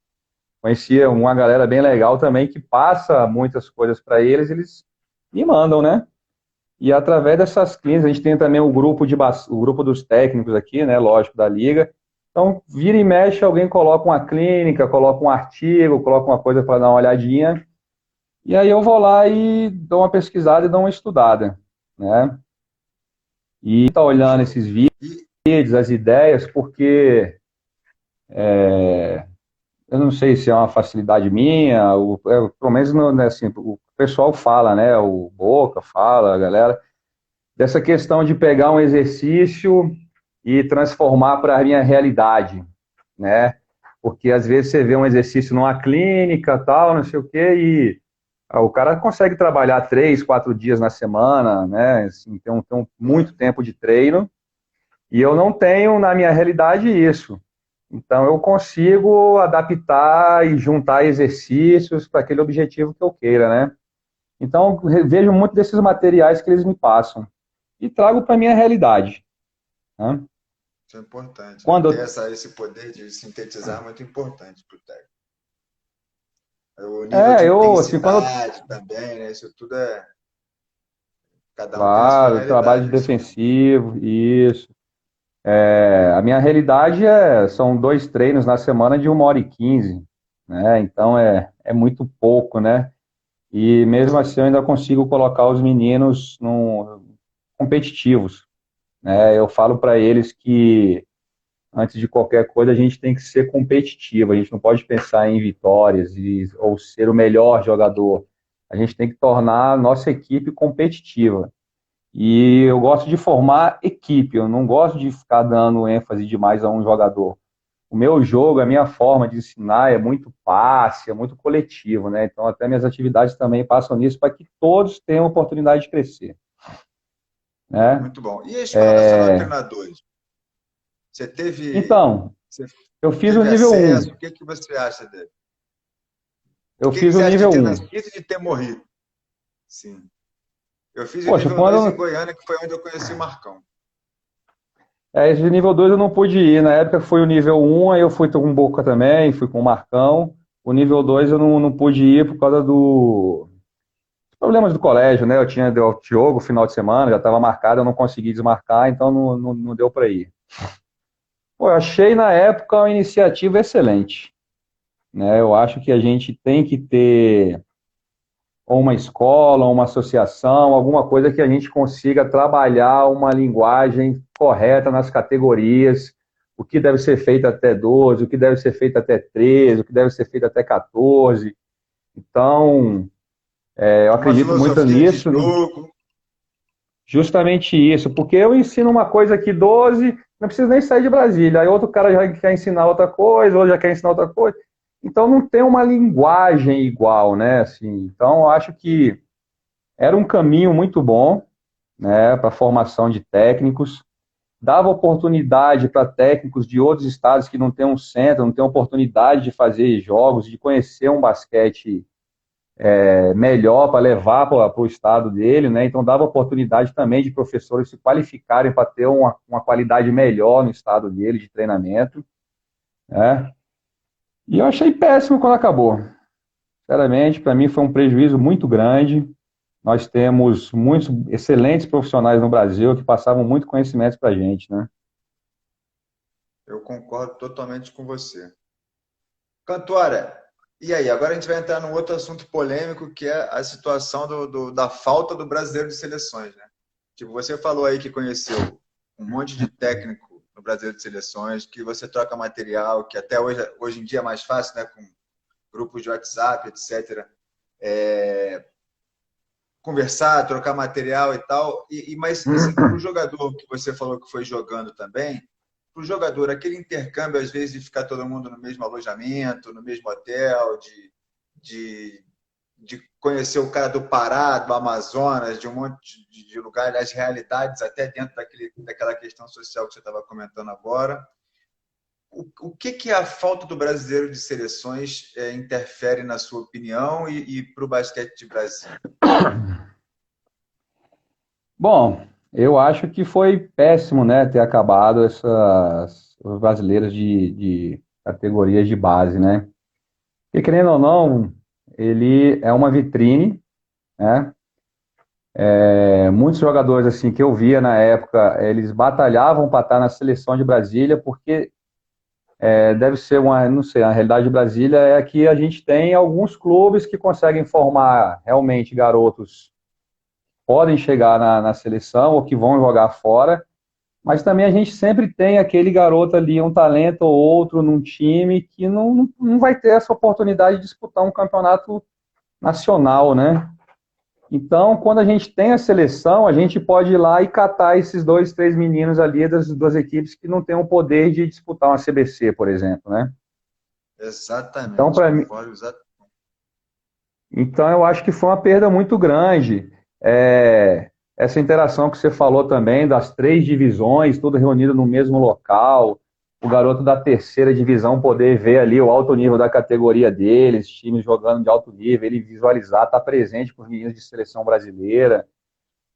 conhecia uma galera bem legal também que passa muitas coisas para eles, eles me mandam, né? E através dessas clínicas, a gente tem também o grupo dos técnicos aqui, né? Lógico, da liga. Então, vira e mexe, alguém coloca uma clínica, coloca um artigo, coloca uma coisa para dar uma olhadinha. E aí eu vou lá e dou uma pesquisada e dou uma estudada, né? E tá olhando Show. esses E, vídeos, as ideias, porque eu não sei se é uma facilidade minha, pelo menos né, assim, o pessoal fala, né? O Boca fala, a galera, dessa questão de pegar um exercício e transformar para a minha realidade, né? Porque às vezes você vê um exercício numa clínica, tal, não sei o quê, e o cara consegue trabalhar 3, 4 dias na semana, né? Assim, tem muito tempo de treino, e eu não tenho na minha realidade isso. Então eu consigo adaptar e juntar exercícios para aquele objetivo que eu queira, né? Então vejo muito desses materiais que eles me passam e trago para minha realidade, né? isso é importante, né? Quando Ter esse poder de sintetizar é muito importante para o técnico. O nível de eu assim, quando intensidade também, né? Isso tudo é. Cada um tem a sua claro, trabalho de realidade nesse mundo. defensivo, isso. A minha realidade são 2 treinos na semana de 1h15, né? Então é muito pouco, né? E mesmo assim eu ainda consigo colocar os meninos competitivos, né? Eu falo para eles que antes de qualquer coisa a gente tem que ser competitivo, a gente não pode pensar em vitórias ou ser o melhor jogador. A gente tem que tornar a nossa equipe competitiva. E eu gosto de formar equipe, eu não gosto de ficar dando ênfase demais a um jogador. O meu jogo, a minha forma de ensinar é muito passe, é muito coletivo, né? Então, até minhas atividades também passam nisso para que todos tenham oportunidade de crescer, né? Muito bom. E a Escola Nacional de Treinadores? Você teve, Então, você eu fiz o teve nível acesso? 1. O que que você acha dele? O Eu que que fiz o você acha de nível ter 1. nascido e de ter morrido? Sim. Eu fiz o Poxa, nível 2 em Goiânia, que foi onde eu conheci o Marcão. esse de nível 2 eu não pude ir. Na época foi o nível 1, aí eu fui com o Boca também, fui com o Marcão. O nível 2 eu não pude ir por causa problemas do colégio, né? Eu tinha deu jogo final de semana, já estava marcado, eu não consegui desmarcar, então não deu para ir. Pô, eu achei na época uma iniciativa excelente, né? Eu acho que a gente tem que ter ou uma escola, ou uma associação, alguma coisa que a gente consiga trabalhar uma linguagem correta nas categorias, o que deve ser feito até 12, o que deve ser feito até 13, o que deve ser feito até 14. Então, eu Uma acredito muito filosofia de nisso. jogo. Justamente isso, porque eu ensino uma coisa aqui 12, não preciso nem sair de Brasília. Aí outro cara já quer ensinar outra coisa, outro já quer ensinar outra coisa. Então não tem uma linguagem igual, né? Assim, então eu acho que era um caminho muito bom, né, para a formação de técnicos. Dava oportunidade para técnicos de outros estados que não têm um centro, não têm oportunidade de fazer jogos, de conhecer um basquete melhor para levar para o estado dele, né? Então dava oportunidade também de professores se qualificarem para ter uma qualidade melhor no estado dele de treinamento, né? E eu achei péssimo quando acabou. Sinceramente, para mim foi um prejuízo muito grande. nós temos muitos excelentes profissionais no Brasil que passavam muito conhecimento para a gente, né? Eu concordo totalmente com você. Cantora, e aí? Agora a gente vai entrar num outro assunto polêmico, que é a situação da falta do brasileiro de seleções, né? Tipo, você falou aí que conheceu um monte de técnico no brasileiro de seleções, que você troca material, que até hoje em dia é mais fácil, né? Com grupos de WhatsApp, etc. Conversar, trocar material e tal. Mas, assim, para o jogador que você falou que foi jogando também, para o jogador, aquele intercâmbio, às vezes, de ficar todo mundo no mesmo alojamento, no mesmo hotel, de, de conhecer o cara do Pará, do Amazonas, de um monte de lugares, as realidades, até dentro daquela questão social que você estava comentando agora. O que a falta do brasileiro de seleções interfere, na sua opinião, e para o basquete de Brasil? Bom, eu acho que foi péssimo, né, ter acabado os brasileiros de categorias de base, né? Porque, querendo ou não, ele é uma vitrine, né? Muitos jogadores assim que eu via na época, eles batalhavam para estar na seleção de Brasília, porque deve ser uma, não sei, a realidade de Brasília é que a gente tem alguns clubes que conseguem formar realmente garotos que podem chegar na seleção ou que vão jogar fora, mas também a gente sempre tem aquele garoto ali, um talento ou outro num time que não vai ter essa oportunidade de disputar um campeonato nacional, né? Então, quando a gente tem a seleção, a gente pode ir lá e catar esses dois, três meninos ali das duas equipes que não têm o poder de disputar uma CBC, por exemplo, né? Então, Exatamente, para mim, concordo exatamente. então eu acho que foi uma perda muito grande. Essa interação que você falou também das três divisões, tudo reunido no mesmo local, o garoto da terceira divisão poder ver ali o alto nível da categoria deles, times jogando de alto nível, ele visualizar, estar presente com os meninos de seleção brasileira.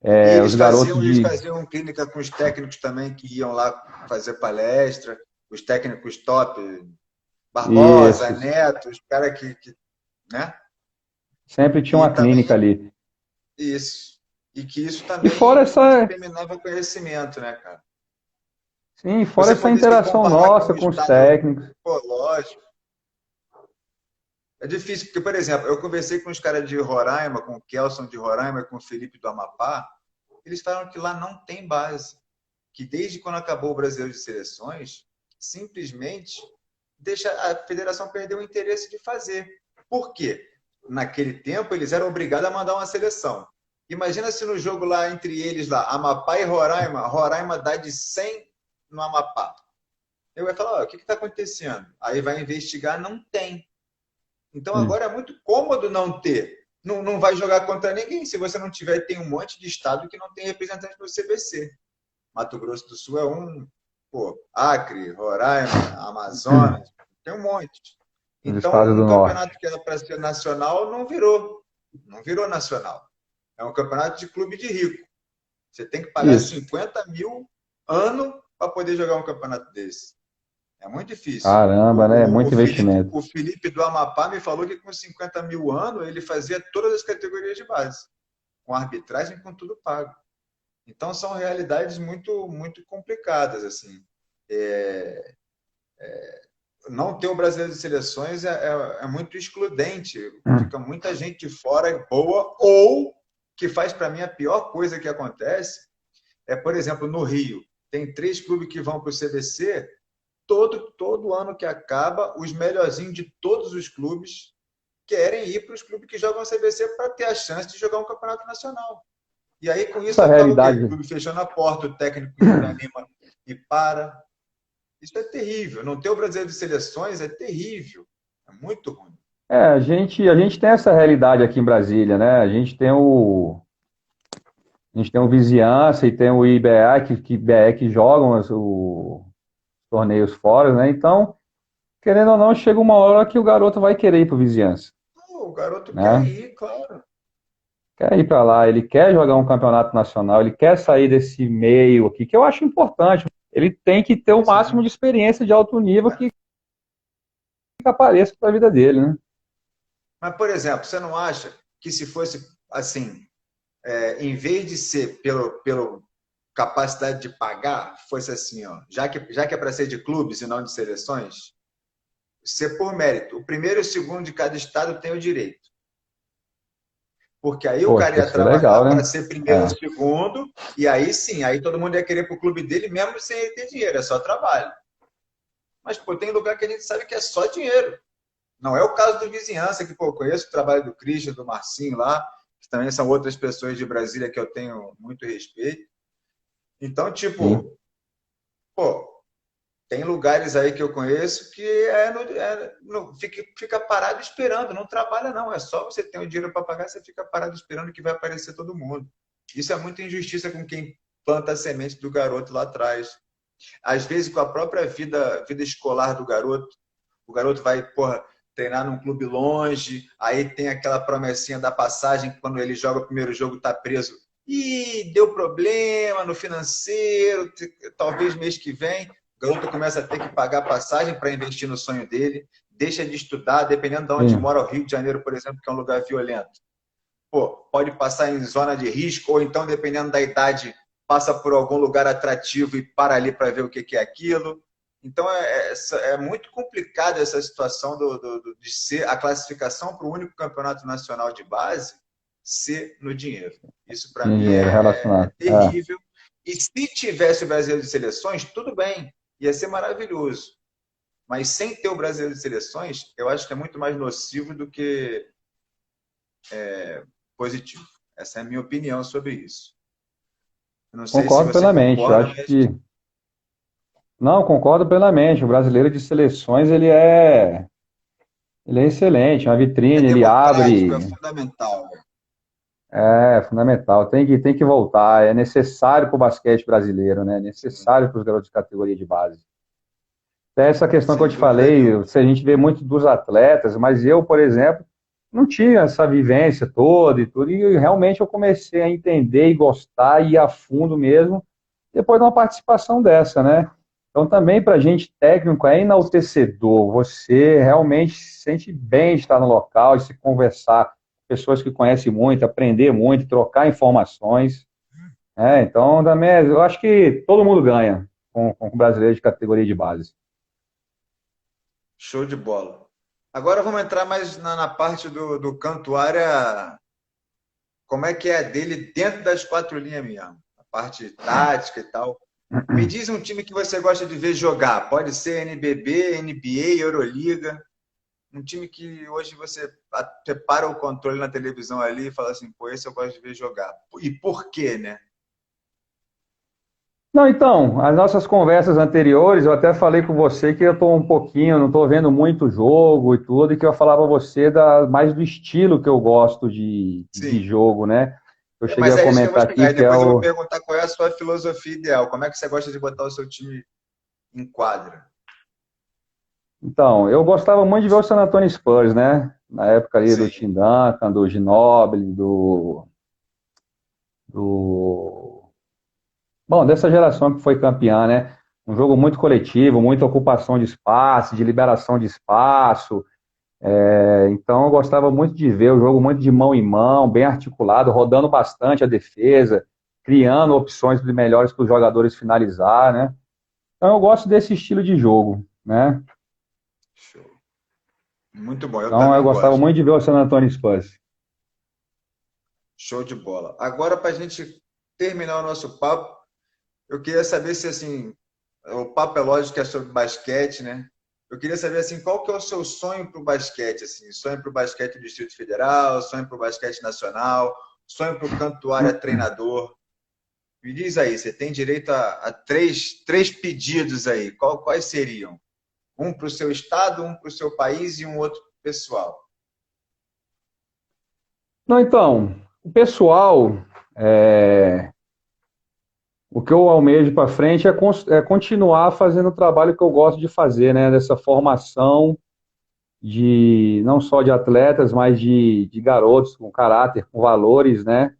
E Os garotos eles de. faziam clínica com os técnicos também, que iam lá fazer palestra, os técnicos top, Barbosa, Isso. Neto, os caras né? Sempre tinha E uma clínica também ali. isso. E que isso E fora também essa. disseminava conhecimento, né, cara? Sim, fora Você essa poderia interação comparar com nossa um com os estádio técnicos. lógico. É difícil, porque, por exemplo, eu conversei com os caras de Roraima, com o Kelson de Roraima, com o Felipe do Amapá, eles falaram que lá não tem base. Que desde quando acabou o Brasileiro de Seleções, simplesmente deixa a federação perder o interesse de fazer. Por quê? Naquele tempo, eles eram obrigados a mandar uma seleção. Imagina se no jogo lá entre eles, lá, Amapá e Roraima, Roraima dá de 100 no Amapá. Eu vai falar, o que está acontecendo? Aí vai investigar, não tem. Então Hum. agora é muito cômodo não ter. Não vai jogar contra ninguém. Se você não tiver, tem um monte de estado que não tem representante no CBC. Mato Grosso do Sul é um, pô, Acre, Roraima, Amazonas, tem um monte. Os Então, estados um do norte. campeonato que era para ser nacional não virou nacional. É um campeonato de clube de rico. Você tem que pagar Isso. 50 mil ano para poder jogar um campeonato desse. É muito difícil. Caramba, né? Muito Felipe, investimento. o Felipe do Amapá me falou que com 50 mil ano ele fazia todas as categorias de base, com arbitragem, com tudo pago. Então são realidades muito muito complicadas assim. É, não ter o brasileiro de seleções é muito excludente. Fica muita gente de fora boa, ou que faz para mim a pior coisa que acontece é, por exemplo, no Rio, tem 3 clubes que vão para o CBC, todo ano que acaba, os melhorzinhos de todos os clubes querem ir para os clubes que jogam CBC para ter a chance de jogar um campeonato nacional. E aí, com isso, Essa acaba o quê? O realidade. clube fechando a porta, o técnico desanima e para. Isso é terrível. Não ter o brasileiro de seleções é terrível. É muito ruim. A gente tem essa realidade aqui em Brasília, né? A gente tem o Viziança e tem o IBA, que jogam os torneios fora, né? Então, querendo ou não, chega uma hora que o garoto vai querer ir pro Viziança, O garoto quer né? ir, claro. Quer ir para lá, ele quer jogar um campeonato nacional, ele quer sair desse meio aqui, que eu acho importante. Ele tem que ter o máximo Sim. de experiência de alto nível que apareça para a vida dele, né? Mas, por exemplo, você não acha que se fosse assim, em vez de ser pelo capacidade de pagar, fosse assim, ó, já que é para ser de clubes e não de seleções, ser por mérito. O primeiro e o segundo de cada estado tem o direito. Porque aí o Poxa, cara ia ia ser legal, trabalhar né? para ser primeiro ou É, segundo, e aí sim, aí todo mundo ia querer para o clube dele mesmo sem ele ter dinheiro, é só trabalho. Mas, pô, tem lugar que a gente sabe que é só dinheiro. Não é o caso do Vizinhança, que, pô, eu conheço o trabalho do Christian, do Marcinho lá, que também são outras pessoas de Brasília que eu tenho muito respeito. Então, sim. tipo, pô, tem lugares aí que eu conheço que fica parado esperando, não trabalha não, é só você ter o dinheiro para pagar, você fica parado esperando que vai aparecer todo mundo. Isso é muita injustiça com quem planta a semente do garoto lá atrás. Às vezes com a própria vida escolar do garoto, o garoto vai, porra, treinar num clube longe, aí tem aquela promessinha da passagem que quando ele joga o primeiro jogo tá preso. Ih, deu problema no financeiro, talvez mês que vem o garoto começa a ter que pagar passagem para investir no sonho dele, deixa de estudar, dependendo de onde Sim. mora, o Rio de Janeiro, por exemplo, que é um lugar violento. Pô, pode passar em zona de risco, ou então, dependendo da idade, passa por algum lugar atrativo e para ali para ver o que é aquilo. Então, é muito complicado essa situação de ser a classificação para o único campeonato nacional de base ser no dinheiro. Isso, para Sim, mim, dinheiro é relacionado. É, terrível. E se tivesse o Brasileiro de Seleções, tudo bem, ia ser maravilhoso. Mas sem ter o Brasileiro de Seleções, eu acho que é muito mais nocivo do que positivo. Essa é a minha opinião sobre isso. Eu não sei se concordo você plenamente. Eu concorda, acho mas que. Não, concordo plenamente. O brasileiro de seleções, ele é excelente, uma é vitrine, ele democrático, é abre. fundamental. É fundamental, tem que voltar. É necessário para o basquete brasileiro, né? É Sim, necessário para os garotos de categoria de base. Até essa questão que eu sem te dúvida falei, nenhuma. se a gente vê muito dos atletas, mas eu, por exemplo, não tinha essa vivência toda e tudo, e realmente eu comecei a entender e gostar e ir a fundo mesmo, depois de uma participação dessa, né? Então também para a gente técnico é enaltecedor, você realmente se sente bem de estar no local, de se conversar com pessoas que conhecem muito, aprender muito, trocar informações, né? Então também eu acho que todo mundo ganha com o brasileiro de categoria de base. Show de bola. Agora vamos entrar mais na parte do Cantuária, como é que é a dele dentro das quatro linhas mesmo. A parte tática e tal. Me diz um time que você gosta de ver jogar. Pode ser NBB, NBA, Euroliga. Um time que hoje você para o controle na televisão ali e fala assim, pô, esse eu gosto de ver jogar. E por quê, né? Não, então, as nossas conversas anteriores, eu até falei com você que eu estou um pouquinho, não estou vendo muito jogo e tudo, e que eu falava pra você mais do estilo que eu gosto de Sim. jogo, né? Eu cheguei Mas a é isso que eu vou comentar chegar. aqui E que é depois eu vou o. perguntar qual é a sua filosofia ideal. Como é que você gosta de botar o seu time em quadra? Então, eu gostava muito de ver o San Antonio Spurs, né? Na época ali do Sim. Tim Duncan, do Ginobili, do... Bom, dessa geração que foi campeã, né? Um jogo muito coletivo, muita ocupação de espaço, de liberação de espaço. Então eu gostava muito de ver o jogo muito de mão em mão, bem articulado, rodando bastante a defesa, criando opções melhores para os jogadores finalizar, né? Então eu gosto desse estilo de jogo, né? Show. Muito bom, eu Então eu também gostava gosto. muito de ver o San Antonio Spurs. Show de bola. Agora, para a gente terminar o nosso papo, eu queria saber se, assim, o papo é lógico que é sobre basquete, né? Eu queria saber, assim, qual que é o seu sonho para o basquete, assim? Sonho para o basquete do Distrito Federal, sonho para o basquete nacional, sonho para o Cantuária treinador. Me diz aí, você tem direito a três pedidos aí. Quais seriam? Um para o seu estado, um para o seu país e um outro pessoal. Não, então, o pessoal, é, o que eu almejo para frente é continuar fazendo o trabalho que eu gosto de fazer, né? Dessa formação de não só de atletas, mas de garotos com caráter, com valores, né?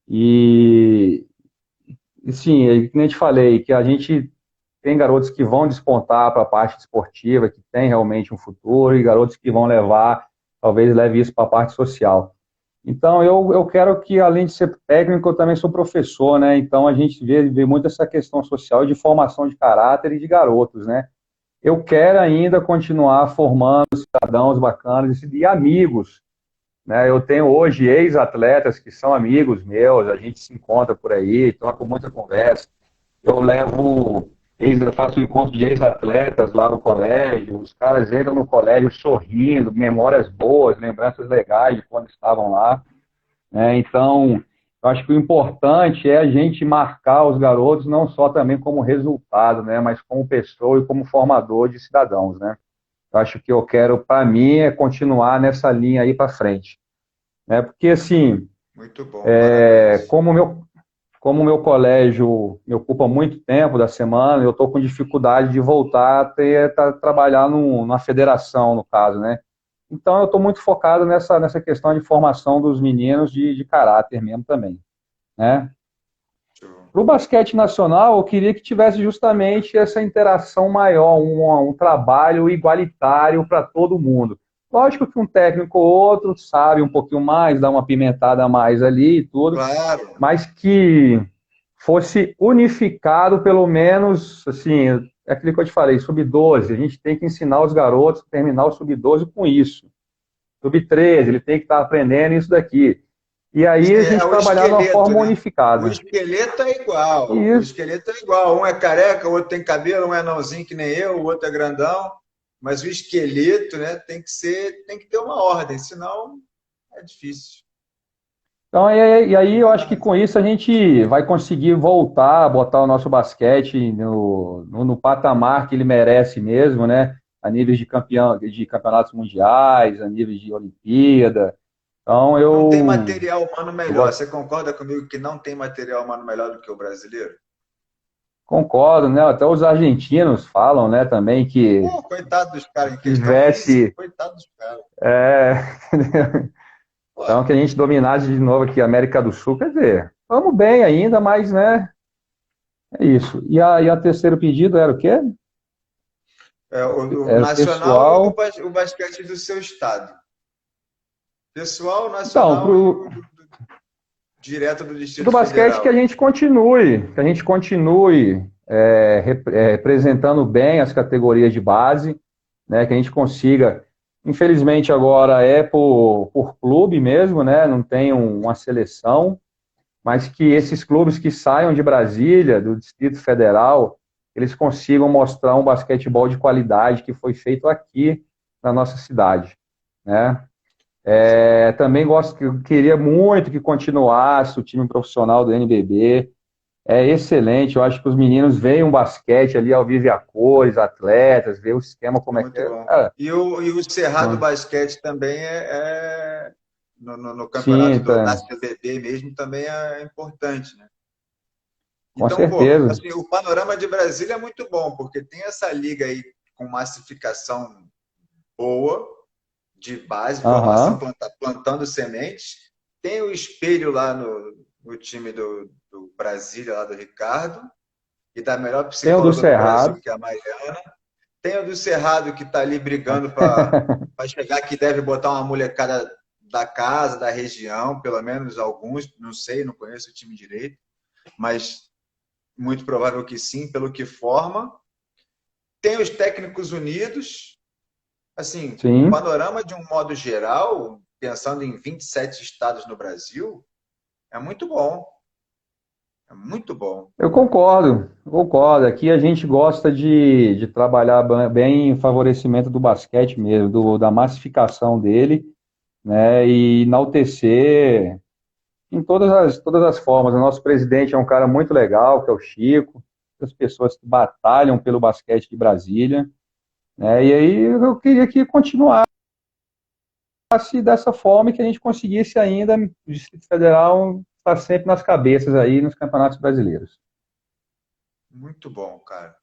E, e sim, é que nem eu te falei, que a gente tem garotos que vão despontar para a parte esportiva, que tem realmente um futuro, e garotos que vão levar, talvez leve isso para a parte social. Então, eu quero que, além de ser técnico, eu também sou professor, né? Então, a gente vê muito essa questão social de formação de caráter e de garotos, né? Eu quero ainda continuar formando cidadãos bacanas e amigos, né? Eu tenho hoje ex-atletas que são amigos meus, a gente se encontra por aí, troca muita conversa. Eu faço um encontro de ex-atletas lá no colégio, os caras entram no colégio sorrindo, memórias boas, lembranças legais de quando estavam lá, né? Então, eu acho que o importante é a gente marcar os garotos não só também como resultado, né, mas como pessoa e como formador de cidadãos, né? Eu acho que eu quero, para mim, é continuar nessa linha aí para frente, né? Porque, assim, Muito bom, parabéns. como o meu colégio me ocupa muito tempo da semana, eu estou com dificuldade de voltar a trabalhar numa federação, no caso, né? Então, eu estou muito focado nessa questão de formação dos meninos de caráter mesmo também, né? Show. Para o basquete nacional, eu queria que tivesse justamente essa interação maior, um trabalho igualitário para todo mundo. Lógico que um técnico ou outro sabe um pouquinho mais, dá uma pimentada a mais ali e tudo, Claro. mas que fosse unificado, pelo menos, assim, é aquilo que eu te falei, sub-12, a gente tem que ensinar os garotos a terminar o sub-12 com isso. Sub-13, ele tem que estar aprendendo isso daqui. E aí a É gente o trabalhar de uma esqueleto, forma né? O unificada. esqueleto é igual. O Isso. esqueleto é igual. Um é careca, o outro tem cabelo, um é anãozinho que nem eu, o outro é grandão. Mas o esqueleto, né, tem que ter uma ordem, senão é difícil. Então, e aí Tem eu toda a acho que com razão. isso a gente vai conseguir voltar a botar o nosso basquete no patamar que ele merece mesmo, né? A níveis de campeonatos mundiais, a níveis de Olimpíada. Então, Não tem eu, material humano eu melhor. gosto, Você concorda comigo que não tem material humano melhor do que o brasileiro? concordo, né? Até os argentinos falam, né, também que Pô, coitado dos caras, em questão física, tivesse. coitado dos caras. É, Pô, então, que a gente dominasse de novo aqui a América do Sul, quer dizer, vamos bem ainda, mas, né, é isso. E a terceiro pedido era o quê? o Era nacional e pessoal. o basquete do seu estado. Pessoal, Então, nacional e direto do pro Distrito basquete Federal. que a gente continue representando bem as categorias de base, né? Que a gente consiga. Infelizmente agora é por clube mesmo, né? Não tem uma seleção, mas que esses clubes que saiam de Brasília, do Distrito Federal, eles consigam mostrar um basquetebol de qualidade que foi feito aqui na nossa cidade, né? Também queria muito que continuasse o time profissional do NBB. É excelente, eu acho que os meninos veem um basquete ali ao vivo e a cores, atletas, ver o esquema É como é que muito é. bom. Cara, E o Cerrado não. Basquete também no campeonato Sim, da tá, CBB mesmo também é importante, né? com Então, pô, certeza. assim, o panorama de Brasília é muito bom, porque tem essa liga aí com massificação boa, de base, formação Aham. plantando sementes. Tem o espelho lá no time do Brasília, lá do Ricardo, e da melhor Tem o do psicóloga do Brasil, Cerrado. que é a Mariana. Tem o do Cerrado, que está ali brigando para chegar, que deve botar uma molecada da casa, da região, pelo menos alguns, não sei, não conheço o time direito, mas muito provável que sim, pelo que forma. Tem os técnicos unidos, assim, o Sim, panorama de um modo geral, pensando em 27 estados no Brasil, é muito bom. É muito bom. eu concordo. Aqui a gente gosta de trabalhar bem em favorecimento do basquete mesmo, da massificação dele, né? E enaltecer em todas as formas. O nosso presidente é um cara muito legal, que é o Chico, as pessoas que batalham pelo basquete de Brasília, né? E aí eu queria que continuasse dessa forma e que a gente conseguisse ainda, o Distrito Federal estar sempre nas cabeças aí nos campeonatos brasileiros. Muito bom, cara.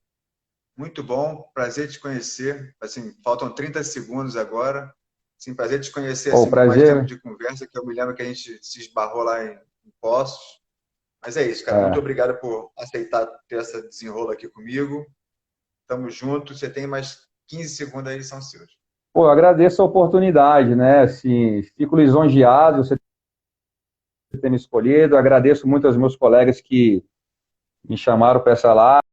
Muito bom. Prazer te conhecer. Assim, faltam 30 segundos agora. Sim, prazer te conhecer Pô, assim com mais tempo prazer. de conversa, que eu me lembro que a gente se esbarrou lá em Poços. Mas é isso, cara. Muito É, obrigado por aceitar ter essa desenrola aqui comigo. Tamo junto. Você tem mais 15 segundos aí, são seus. pô, eu agradeço a oportunidade, né? Assim, fico lisonjeado. Você ter me escolhido. Agradeço muito aos meus colegas que me chamaram para essa live.